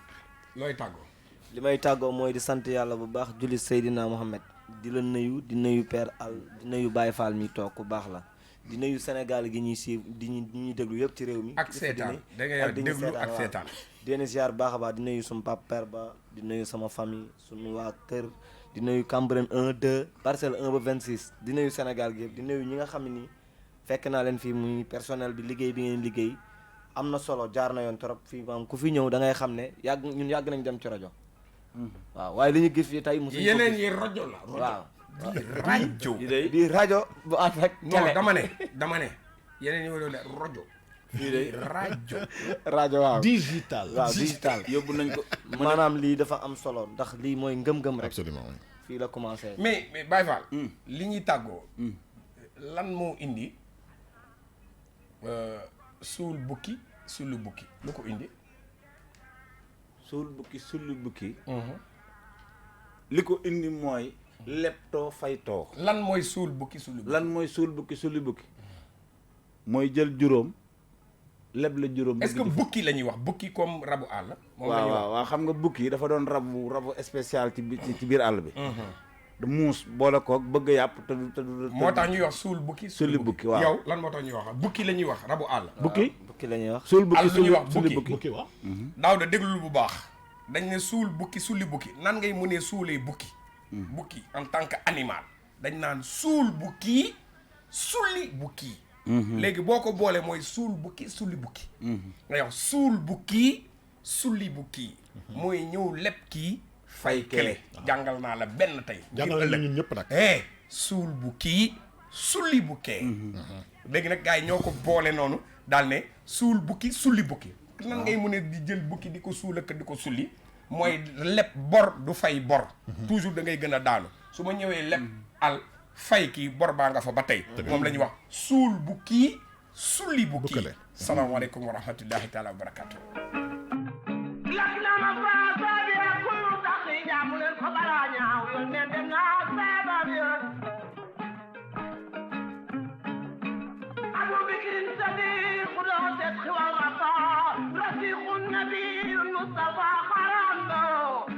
looy tàggoo li may tàggoo mooy di sant yàlla bu baax julli Seydina Mohamed di la nuyu di nuyu Père Al di nuyu Baye Fall mi toog ku baax la di nuyu Sénégal gi ñuy siiw di ñuy déglu yëpp ci réew mi ak seetaan da ngay déglu ak seetaan di leen ziar baax a baax di nuyu suma papa Père Ba di nuyu sama famille sunu waa kër di nuyu Cambérène 1 2 parcelle 1 ba 26 di nuyu Sénégal gi yëpp di nuyu ñi nga xam ne nii fekk naa leen fii muy personnel bi liggéey bi ngeen liggéey am na solo jaar na yoon trop fii maam ku fi ñëw da ngay xam ne ñun yàgg nañ dem ci rajo waaw waaye li ñu gis fii tey mosu yeneen yi rajo la waaw rajo di rajo bu ànd ak non dama ne yeneen yi wala rajo fii de rajo waaw digital yóbbu nañ ko maanaam lii dafa am solo ndax lii mooy ngëm-ngëm rek absolument fii la commencé mais Baye Fall li ñuy tàggoo lan moo indi suul bukki sulli bukki lu ko indi suul bukki sulli bukki li ko indi mooy leptoo faytoo lan mooy suul bukki sulli bukki lan mooy suul bukki sulli bukki mooy jël juróom leb la juróom est-ce que bukki la ñuy wax bukki comme rabu àll moom la ñuy wax waaw xam nga bukki dafa doon rabu spécial ci biir àll bi da muus boole koog bëgg yàpp te du moo tax ñuy wax suul bukki sulli bukki waaw yow lan moo tax ñuy wax bukki la ñuy wax rabu àll bukki la ñuy wax suul bukki sulli wax sulli bukki waaw daaw da déglul bu baax dañ ne suul bukki sulli bukki nan ngay mënee suulee bukki bukki en tant que animal dañ naan suul bukki sulli bukki léegi boo ko boolee mooy suul bukki sulli bukki nga wax suul bukki sulli bukki mooy ñëw leb kii fay kele jàngal naa la benn tey jàngal la ñun ñëpp nag suul bukki sulli bukkee léegi nag gars yi ñoo ko boole noonu daal ne suul bukki sulli bukki nan ngay mën a di jël bukki di ko suul ak di ko sulli mooy leb bor du fay bor toujours da ngay gën a daanu su ma ñëwee leb al fay kii bor baa nga fa ba tey moom la ñuy wax suul bukki sulli bukki salaamaaleykum wa rahmatullahi taala wa barakatuh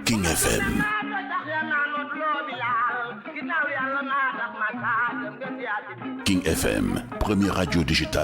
King FM. King FM, première radio digitale